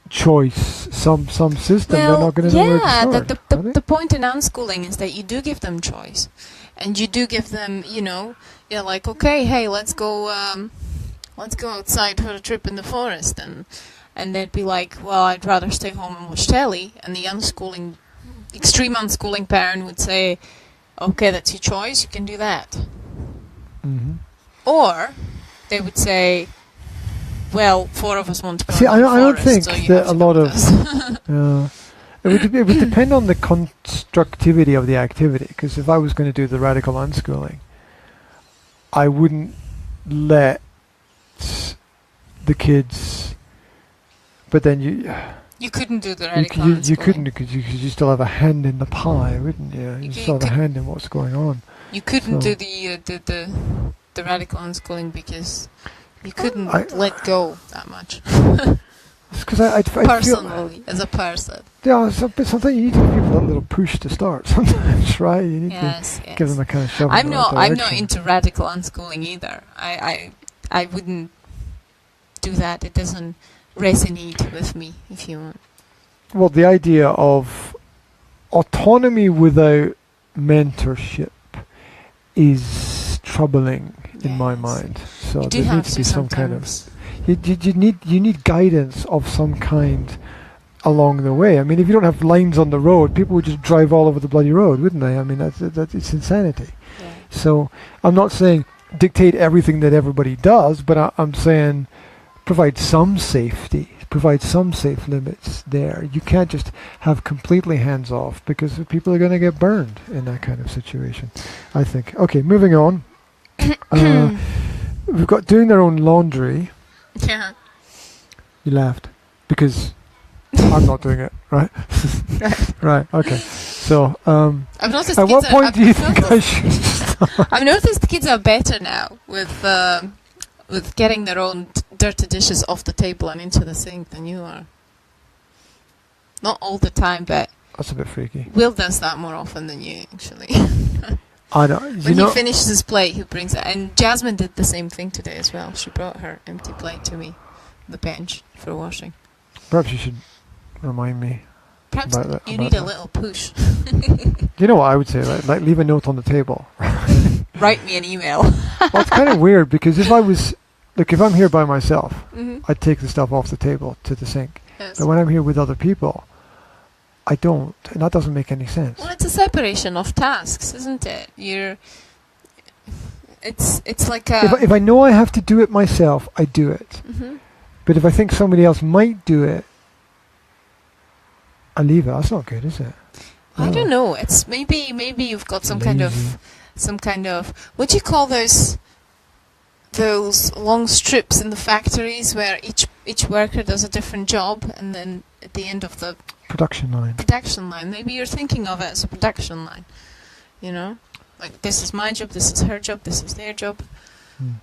Speaker 1: choice, some system, they're not going to know where to start.
Speaker 3: The point in unschooling is that you do give them choice, and you do give them, you're like, okay, hey, let's go outside for a trip in the forest, and they'd be like, well, I'd rather stay home and watch telly, and the extreme unschooling parent would say, okay, that's your choice, you can do that.
Speaker 1: Mm-hmm.
Speaker 3: Or they would say, well, 4 of us want to go
Speaker 1: See,
Speaker 3: to the
Speaker 1: I don't
Speaker 3: forest,
Speaker 1: think
Speaker 3: so
Speaker 1: that a lot of it would depend on the constructivity of the activity. Because if I was going to do the radical unschooling, I wouldn't let the kids. But then
Speaker 3: You couldn't do the radical
Speaker 1: you
Speaker 3: unschooling.
Speaker 1: couldn't, because you still have a hand in the pie, wouldn't you? You still have a hand in what's going on.
Speaker 3: You couldn't do the radical unschooling because you couldn't let go that much.
Speaker 1: Because I
Speaker 3: personally,
Speaker 1: feel,
Speaker 3: as a person.
Speaker 1: Yeah, sometimes you need to give people that little push to start. Sometimes, right? You need to give them a kind of shove.
Speaker 3: I'm not into radical unschooling either. I wouldn't do that. It doesn't resonate with me, if you want.
Speaker 1: Well, the idea of autonomy without mentorship is troubling in my mind. So there needs to be some kind of you need guidance of some kind along the way. I mean, if you don't have lines on the road, people would just drive all over the bloody road, wouldn't they? I mean, that's it's insanity. Yeah. So I'm not saying dictate everything that everybody does, but I'm saying provide some safety, provide some safe limits there. You can't just have completely hands off, because people are going to get burned in that kind of situation, I think. Okay, moving on. We've got doing their own laundry.
Speaker 3: Yeah.
Speaker 1: You laughed because I'm not doing it, right? Right. Okay. So,
Speaker 3: I've noticed
Speaker 1: at what point do you think I should start?
Speaker 3: I've noticed kids are better now with getting their own dirty dishes off the table and into the sink than you are. Not all the time, but
Speaker 1: that's a bit freaky.
Speaker 3: Will does that more often than you, actually.
Speaker 1: I don't.
Speaker 3: When he finishes his plate, he brings it. And Jasmine did the same thing today as well. She brought her empty plate to me, the bench for washing.
Speaker 1: Perhaps you should remind me.
Speaker 3: Perhaps you need a little push.
Speaker 1: You know what I would say? Like leave a note on the table.
Speaker 3: Write me an email.
Speaker 1: Well, it's kind of weird, because if I'm here by myself, I'd take the stuff off the table to the sink. Yes. But when I'm here with other people, I don't, and that doesn't make any sense.
Speaker 3: Well, it's a separation of tasks, isn't it? It's like a...
Speaker 1: If I know I have to do it myself, I do it. But if I think somebody else might do it, I leave it. That's not good, is it?
Speaker 3: I don't know. It's maybe you've got some kind of what do you call those long strips in the factories where each worker does a different job, and then at the end of the
Speaker 1: production line.
Speaker 3: Maybe you're thinking of it as a production line. You know, like this is my job, this is her job, this is their job.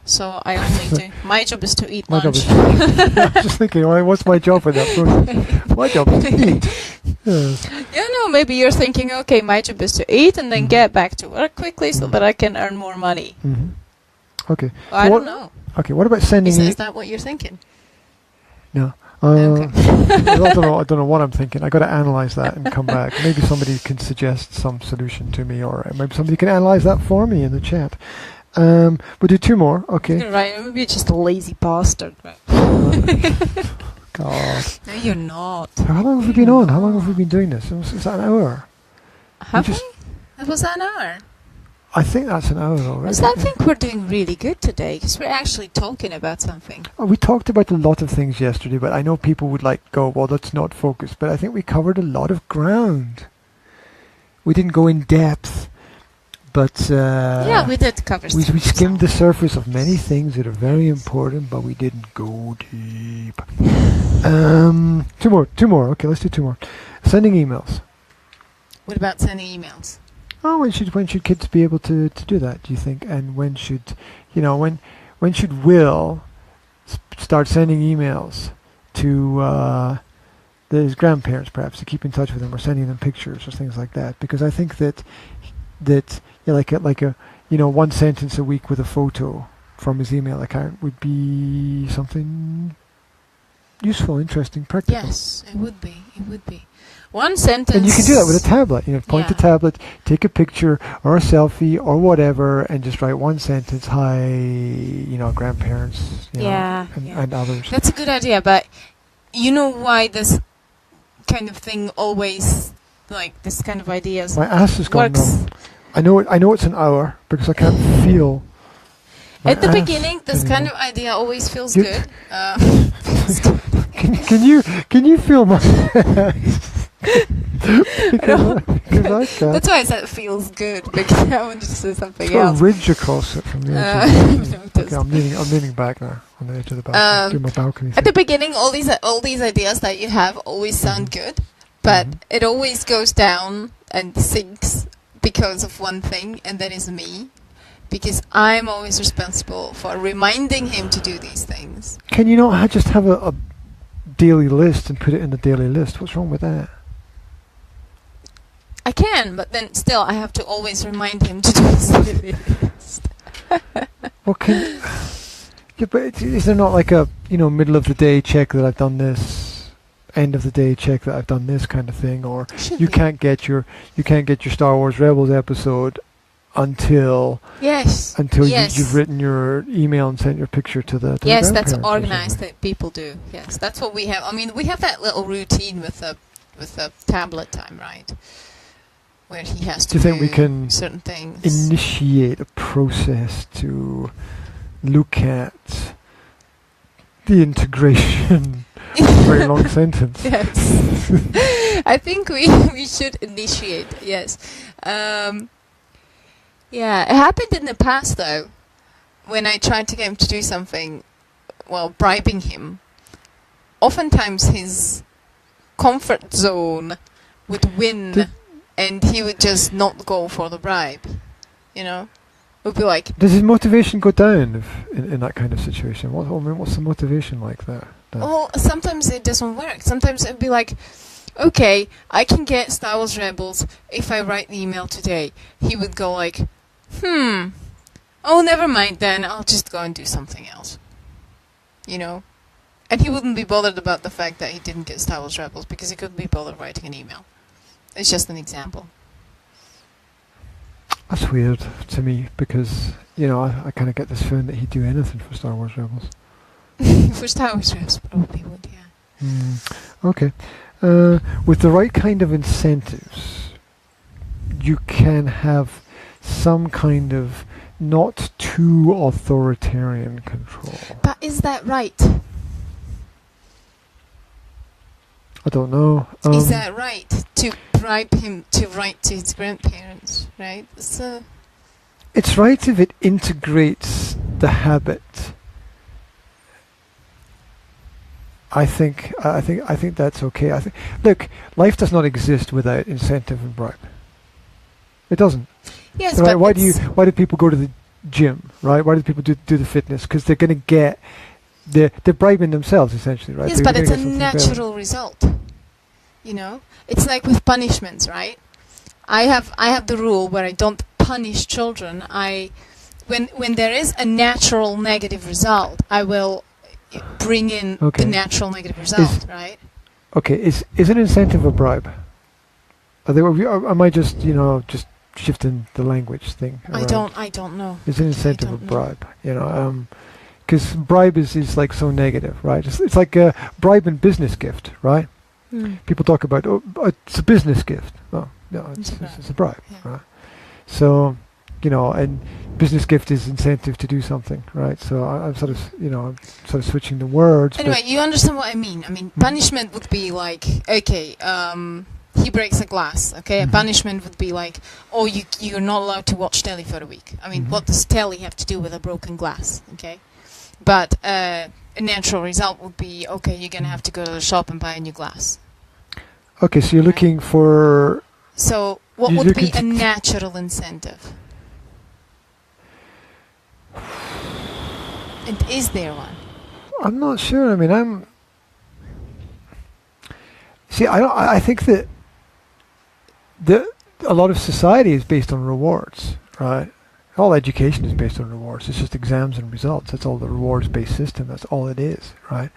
Speaker 3: So I only do. My job is to eat lunch.
Speaker 1: I was just thinking, what's my job for that process? My job is to eat.
Speaker 3: Yeah, no, maybe you're thinking, okay, my job is to eat and then get back to work quickly so that I can earn more money.
Speaker 1: Okay.
Speaker 3: Well, I don't know.
Speaker 1: Okay, what about sending...
Speaker 3: Is that what you're thinking?
Speaker 1: No.
Speaker 3: Okay.
Speaker 1: I don't know what I'm thinking. I got to analyze that and come back. Maybe somebody can suggest some solution to me, or maybe somebody can analyze that for me in the chat. We'll do two more. Okay.
Speaker 3: You're right. Maybe you're just a lazy bastard. Right?
Speaker 1: God.
Speaker 3: No, you're not.
Speaker 1: How long have we been on? How long have we been doing this? Is that an hour?
Speaker 3: Have we? Was that an hour?
Speaker 1: I think that's an hour already.
Speaker 3: I think we're doing really good today, because we're actually talking about something.
Speaker 1: We talked about a lot of things yesterday, but I know people would go, well, that's not focused. But I think we covered a lot of ground. We didn't go in depth. But
Speaker 3: yeah, we did cover stuff.
Speaker 1: We skimmed the surface of many things that are very important, but we didn't go deep. Two more. Okay, let's do two more. Sending emails.
Speaker 3: What about sending emails?
Speaker 1: Oh, when should kids be able to do that, do you think? And when should Will start sending emails to his grandparents, perhaps, to keep in touch with them, or sending them pictures or things like that? Because I think that like a one sentence a week with a photo from his email account would be something useful, interesting, practical.
Speaker 3: Yes, it would be. One sentence.
Speaker 1: And you can do that with a tablet. Point the tablet, take a picture or a selfie or whatever, and just write one sentence. Hi, grandparents. And others.
Speaker 3: That's a good idea, but you know why this kind of thing always, like this kind of ideas,
Speaker 1: my ass has gone numb. I know it's an hour because I can't feel.
Speaker 3: At the beginning, this kind of idea always feels good.
Speaker 1: Can you feel my?
Speaker 3: That's why I said it feels good, because I wanted to say something else.
Speaker 1: It's got a ridge across it from the edge. Okay, I'm leaning back now on the edge of the balcony. Do my balcony
Speaker 3: at the beginning, all these ideas that you have always sound good, but it always goes down and sinks because of one thing, and that is me. Because I'm always responsible for reminding him to do these things.
Speaker 1: Can you not just have a daily list and put it in the daily list? What's wrong with that?
Speaker 3: I can, but then still I have to always remind him to do his daily list.
Speaker 1: Well, yeah, but is there not like a middle of the day check that I've done this, end of the day check that I've done this kind of thing, or you can't get your Star Wars Rebels episode until you've written your email and sent your picture to the
Speaker 3: yes, that's organized that people do. Yes, that's what we have. I mean, we have that little routine with the tablet time, right? Where he has to do
Speaker 1: think we can
Speaker 3: certain things.
Speaker 1: Initiate a process to look at the integration? Very long sentence.
Speaker 3: Yes, I think we should initiate. Yes. Yeah, it happened in the past though, when I tried to get him to do something, well, bribing him. Oftentimes his comfort zone would win, and he would just not go for the bribe. It would be like.
Speaker 1: Does his motivation go down in that kind of situation? What's the motivation like that?
Speaker 3: Well, sometimes it doesn't work. Sometimes it'd be like, okay, I can get Star Wars Rebels if I write the email today. He would go like, oh, never mind then, I'll just go and do something else. And he wouldn't be bothered about the fact that he didn't get Star Wars Rebels because he couldn't be bothered writing an email. It's just an example.
Speaker 1: That's weird to me because, I kind of get this feeling that he'd do anything for Star Wars Rebels.
Speaker 3: For Star Wars Rebels, probably would, yeah.
Speaker 1: Okay. With the right kind of incentives, you can have some kind of not too authoritarian control.
Speaker 3: But is that right?
Speaker 1: I don't know.
Speaker 3: Is that right? To bribe him to write to his grandparents, right? So
Speaker 1: it's right if it integrates the habit. I think that's okay. Look, life does not exist without incentive and bribe. It doesn't.
Speaker 3: Yes,
Speaker 1: right?
Speaker 3: but
Speaker 1: why do people go to the gym, right? Why do people do the fitness? Because they're going to get they're bribing themselves essentially, right?
Speaker 3: Yes, but it's a natural result. It's like with punishments, right? I have the rule where I don't punish children. When there is a natural negative result, I will bring in the natural negative result, right?
Speaker 1: Okay, is an incentive a bribe? Am I just shifting the language thing around?
Speaker 3: I don't know.
Speaker 1: Is an incentive a bribe? Because bribe is like so negative, right? It's like a bribe and business gift, right? People talk about it's a business gift. Oh no, it's a bribe, right? So and business gift is incentive to do something, right? So I'm sort of switching the words.
Speaker 3: Anyway, you understand what I mean. I mean, punishment would be like, okay, he breaks a glass, okay? A punishment would be like, oh, you're not allowed to watch telly for a week. I mean, what does telly have to do with a broken glass, okay? But a natural result would be, okay, you're going to have to go to the shop and buy a new glass.
Speaker 1: Okay, so you're looking for...
Speaker 3: So what would be a natural incentive? And is there one?
Speaker 1: I'm not sure. I mean, I think that a lot of society is based on rewards, right? All education is based on rewards. It's just exams and results. That's all the rewards-based system. That's all it is, right?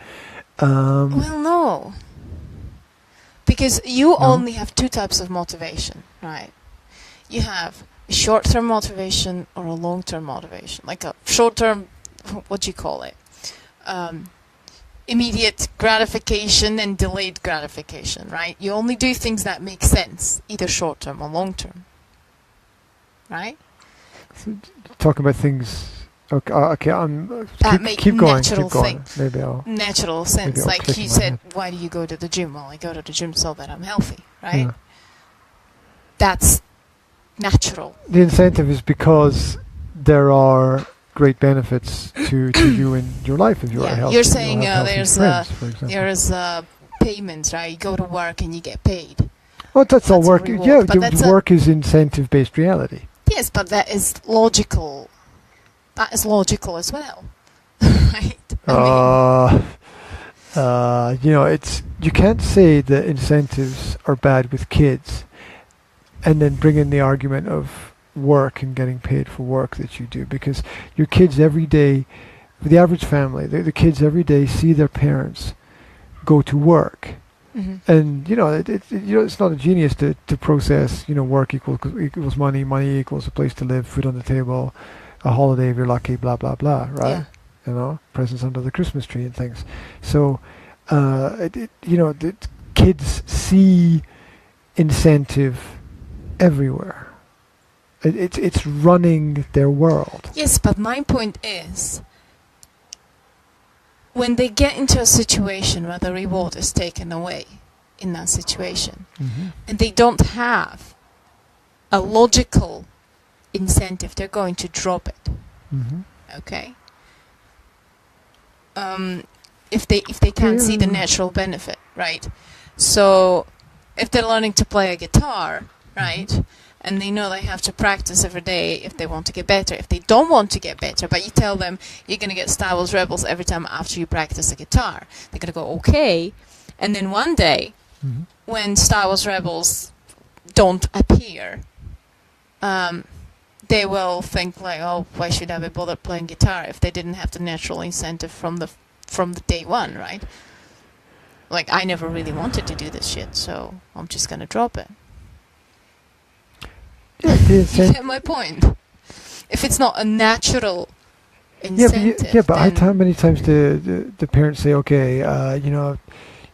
Speaker 3: Well, no. Because you only have two types of motivation, right? You have a short-term motivation or a long-term motivation. Like a short-term, what do you call it? Immediate gratification and delayed gratification, right? You only do things that make sense, either short-term or long-term, right?
Speaker 1: So, talking about things... Okay, keep going. Maybe I'll...
Speaker 3: Natural sense. Like you said, why do you go to the gym? Well, I go to the gym so that I'm healthy, right? that's natural.
Speaker 1: The incentive is because there are great benefits to you in your life if you are healthy.
Speaker 3: You're saying
Speaker 1: there's
Speaker 3: payments, right? You go to work and you get paid.
Speaker 1: Well, that's all work. Work is incentive-based reality.
Speaker 3: Yes, but that is logical. That is logical as well, right?
Speaker 1: It's you can't say that incentives are bad with kids, and then bring in the argument of work and getting paid for work that you do, because your kids every day, the average family, the kids every day see their parents go to work. Mm-hmm. And it's not a genius to process work equals money equals a place to live, food on the table, a holiday if you're lucky, blah blah blah, right? Yeah. Presents under the Christmas tree and things. So the kids see incentive everywhere. It's running their world.
Speaker 3: Yes, but my point is, when they get into a situation where the reward is taken away in that situation, mm-hmm. and they don't have a logical incentive, they're going to drop it. Mm-hmm. Okay? If they can't see the natural benefit, right? So if they're learning to play a guitar, right? Mm-hmm. And they know they have to practice every day if they want to get better. If they don't want to get better, but you tell them you're going to get Star Wars Rebels every time after you practice the guitar, they're going to go, okay. And then one day, mm-hmm. when Star Wars Rebels don't appear, they will think like, oh, why should I be bothered playing guitar if they didn't have the natural incentive from the day one, right? Like, I never really wanted to do this shit, so I'm just going to drop it. You get my point. If it's not a natural incentive,
Speaker 1: but how many times do the parents say, okay,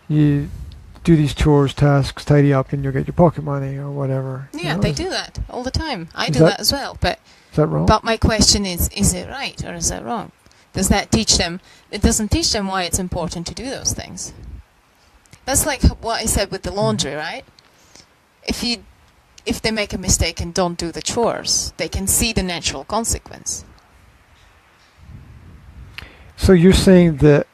Speaker 1: you do these chores, tasks, tidy up, and you'll get your pocket money or whatever.
Speaker 3: Yeah, they do that all the time. I do that as well. But
Speaker 1: is that wrong?
Speaker 3: But my question is it right or is that wrong? Does that teach them? It doesn't teach them why it's important to do those things. That's like what I said with the laundry, right? If they make a mistake and don't do the chores, they can see the natural consequence.
Speaker 1: So you're saying that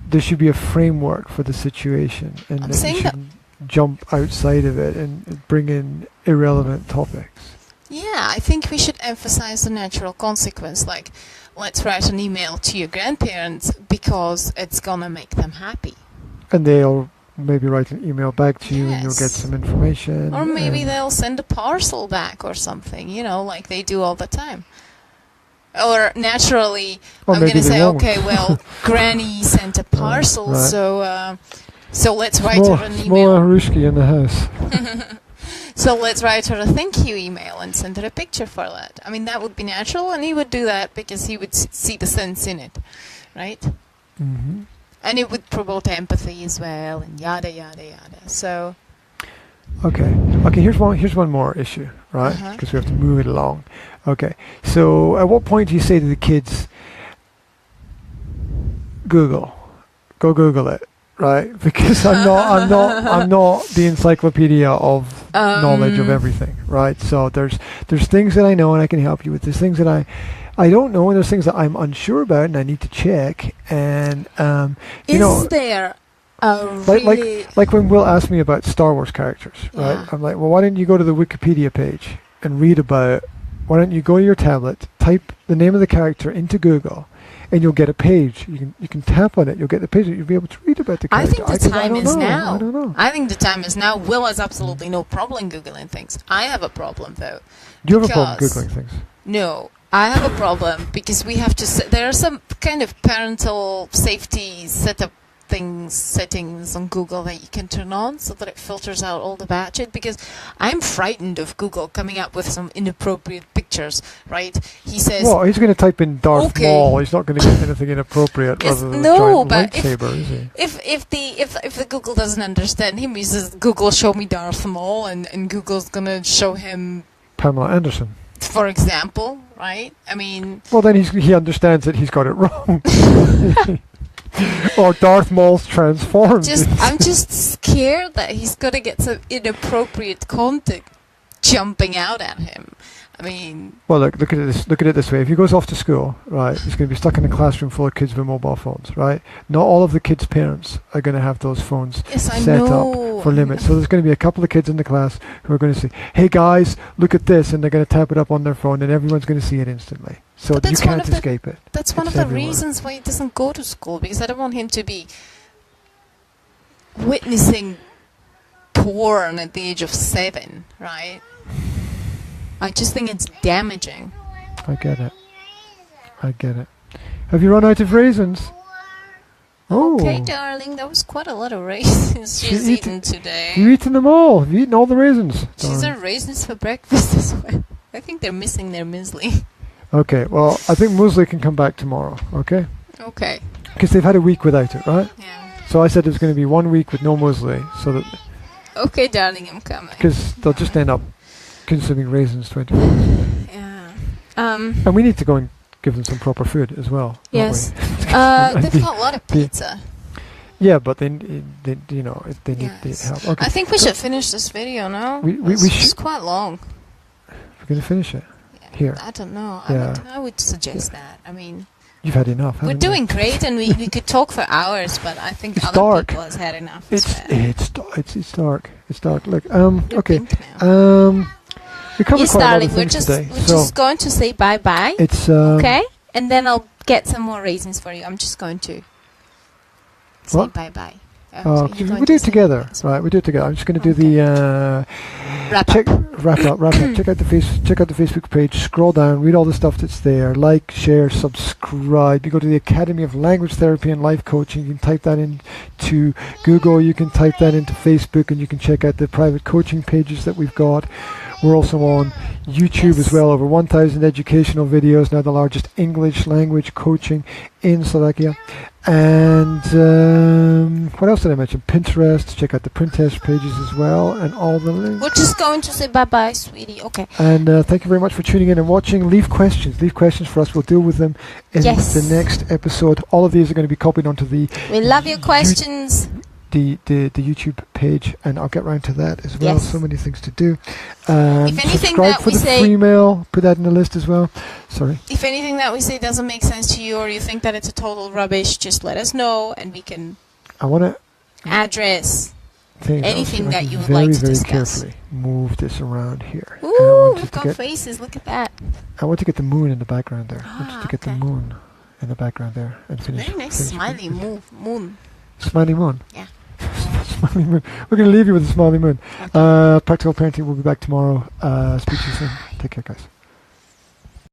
Speaker 1: there should be a framework for the situation, and that you shouldn't jump outside of it and bring in irrelevant topics.
Speaker 3: Yeah, I think we should emphasize the natural consequence, like, let's write an email to your grandparents because it's gonna make them happy.
Speaker 1: And they'll maybe write an email back to you, and you'll get some information.
Speaker 3: Or maybe they'll send a parcel back or something, like they do all the time. Or naturally, I'm going to say, okay, well, Granny sent a parcel, right. So let's write her an email.
Speaker 1: Small Harushki in the house.
Speaker 3: So let's write her a thank you email and send her a picture for that. I mean, that would be natural, and he would do that because he would see the sense in it, right? Mm-hmm. And it would promote empathy as well, and yada yada yada. So.
Speaker 1: Okay. Here's one more issue, right? Because we have to move it along. Okay. So, at what point do you say to the kids, Go Google it, right? Because I'm not the encyclopedia of knowledge of everything, right? So there's things that I know and I can help you with. There's things that I don't know, and there's things that I'm unsure about and I need to check. And
Speaker 3: is there a really
Speaker 1: like when Will asked me about Star Wars characters, right?
Speaker 3: Yeah.
Speaker 1: I'm like, well, why don't you go to the Wikipedia page and read about? Why don't you go to your tablet, type the name of the character into Google, and you'll get a page. You can tap on it. You'll get the page. You'll be able to read about the character.
Speaker 3: I think the time is now.
Speaker 1: I don't know.
Speaker 3: I think the time is now. Will has absolutely no problem Googling things. I have a problem though.
Speaker 1: Do you have a problem Googling things?
Speaker 3: No. I have a problem because we have to. There are some kind of parental safety settings on Google that you can turn on so that it filters out all the bad shit. Because I'm frightened of Google coming up with some inappropriate pictures. Right? He says.
Speaker 1: Well, he's going to type in Darth Maul. He's not going to get anything inappropriate other than a giant lightsaber, is he?
Speaker 3: If the Google doesn't understand him, he says, "Google, show me Darth Maul," and Google's going to show him
Speaker 1: Pamela Anderson.
Speaker 3: For example, right? I mean...
Speaker 1: Well, then he understands that he's got it wrong. Or Darth Maul's transformed.
Speaker 3: I'm just scared that he's gonna get some inappropriate content jumping out at him. I mean,
Speaker 1: well, look at this. Look at it this way: if he goes off to school, right, he's going to be stuck in a classroom full of kids with mobile phones, right? Not all of the kids' parents are going to have those phones set up for limits. So there's going to be a couple of kids in the class who are going to say, "Hey guys, look at this," and they're going to tap it up on their phone, and everyone's going to see it instantly. So you can't escape it.
Speaker 3: That's one of the reasons why he doesn't go to school, because I don't want him to be witnessing porn at the age of 7, right? I just think it's damaging.
Speaker 1: I get it. Have you run out of raisins? Oh.
Speaker 3: Okay, darling, that was quite a lot of raisins she's eaten today.
Speaker 1: You've eaten them all. You've eaten all the raisins.
Speaker 3: She's had raisins for breakfast as well. I think they're missing their muesli.
Speaker 1: Okay, well, I think muesli can come back tomorrow, okay?
Speaker 3: Okay.
Speaker 1: Because they've had a week without it, right?
Speaker 3: Yeah.
Speaker 1: So I said there's going to be 1 week with no muesli, so that...
Speaker 3: Okay, darling, I'm coming.
Speaker 1: Because they'll just end up consuming raisins 24 hours.
Speaker 3: Yeah.
Speaker 1: And we need to go and give them some proper food as well.
Speaker 3: Yes. They've got a lot of pizza.
Speaker 1: Yeah, but they need help. Okay.
Speaker 3: I think we should finish this video now. It's quite long.
Speaker 1: We're going to finish it here.
Speaker 3: I don't know.
Speaker 1: Yeah.
Speaker 3: I would suggest that. I mean,
Speaker 1: you've had enough.
Speaker 3: We're doing great, and we could talk for hours, but I think
Speaker 1: it's
Speaker 3: other
Speaker 1: dark.
Speaker 3: people has had enough.
Speaker 1: It's dark. It's dark. Look. Okay. We covered quite a lot of things today.
Speaker 3: We're just going to say bye-bye.
Speaker 1: It's
Speaker 3: okay, and then I'll get some more raisins for you. I'm just going to say bye-bye.
Speaker 1: We do it together, right? We do it together. I'm just going to do the wrap up. Check out the Facebook page. Scroll down, read all the stuff that's there. Like, share, subscribe. You go to the Academy of Language Therapy and Life Coaching. You can type that into Google. You can type that into Facebook, and you can check out the private coaching pages that we've got. We're also on YouTube as well. Over 1,000 educational videos. Now the largest English language coaching in Slovakia. And what else did I mention? Pinterest. Check out the Printest pages as well, and all the links.
Speaker 3: We're just going to say bye-bye, sweetie. Okay.
Speaker 1: And thank you very much for tuning in and watching. Leave questions for us. We'll deal with them in the next episode. All of these are going to be copied onto the...
Speaker 3: We love your questions.
Speaker 1: The YouTube page, and I'll get round to that as well. So many things to do.
Speaker 3: If anything
Speaker 1: subscribe for the free mail. Put that in the list as well. Sorry. If
Speaker 3: anything that we say doesn't make sense to you, or you think that it's a total rubbish, just let us know, and we can address anything that you would like to discuss.
Speaker 1: Very carefully move this around here.
Speaker 3: Ooh, we've got faces. Look at that.
Speaker 1: I want to get the moon in the background there. I want to get the moon in the background there and finish.
Speaker 3: Very nice smiley moon.
Speaker 1: Smiley moon.
Speaker 3: Yeah.
Speaker 1: Smiley moon. We're going to leave you with a smiley moon. Okay. Practical Parenting will be back tomorrow. Speak to you soon. Take care, guys.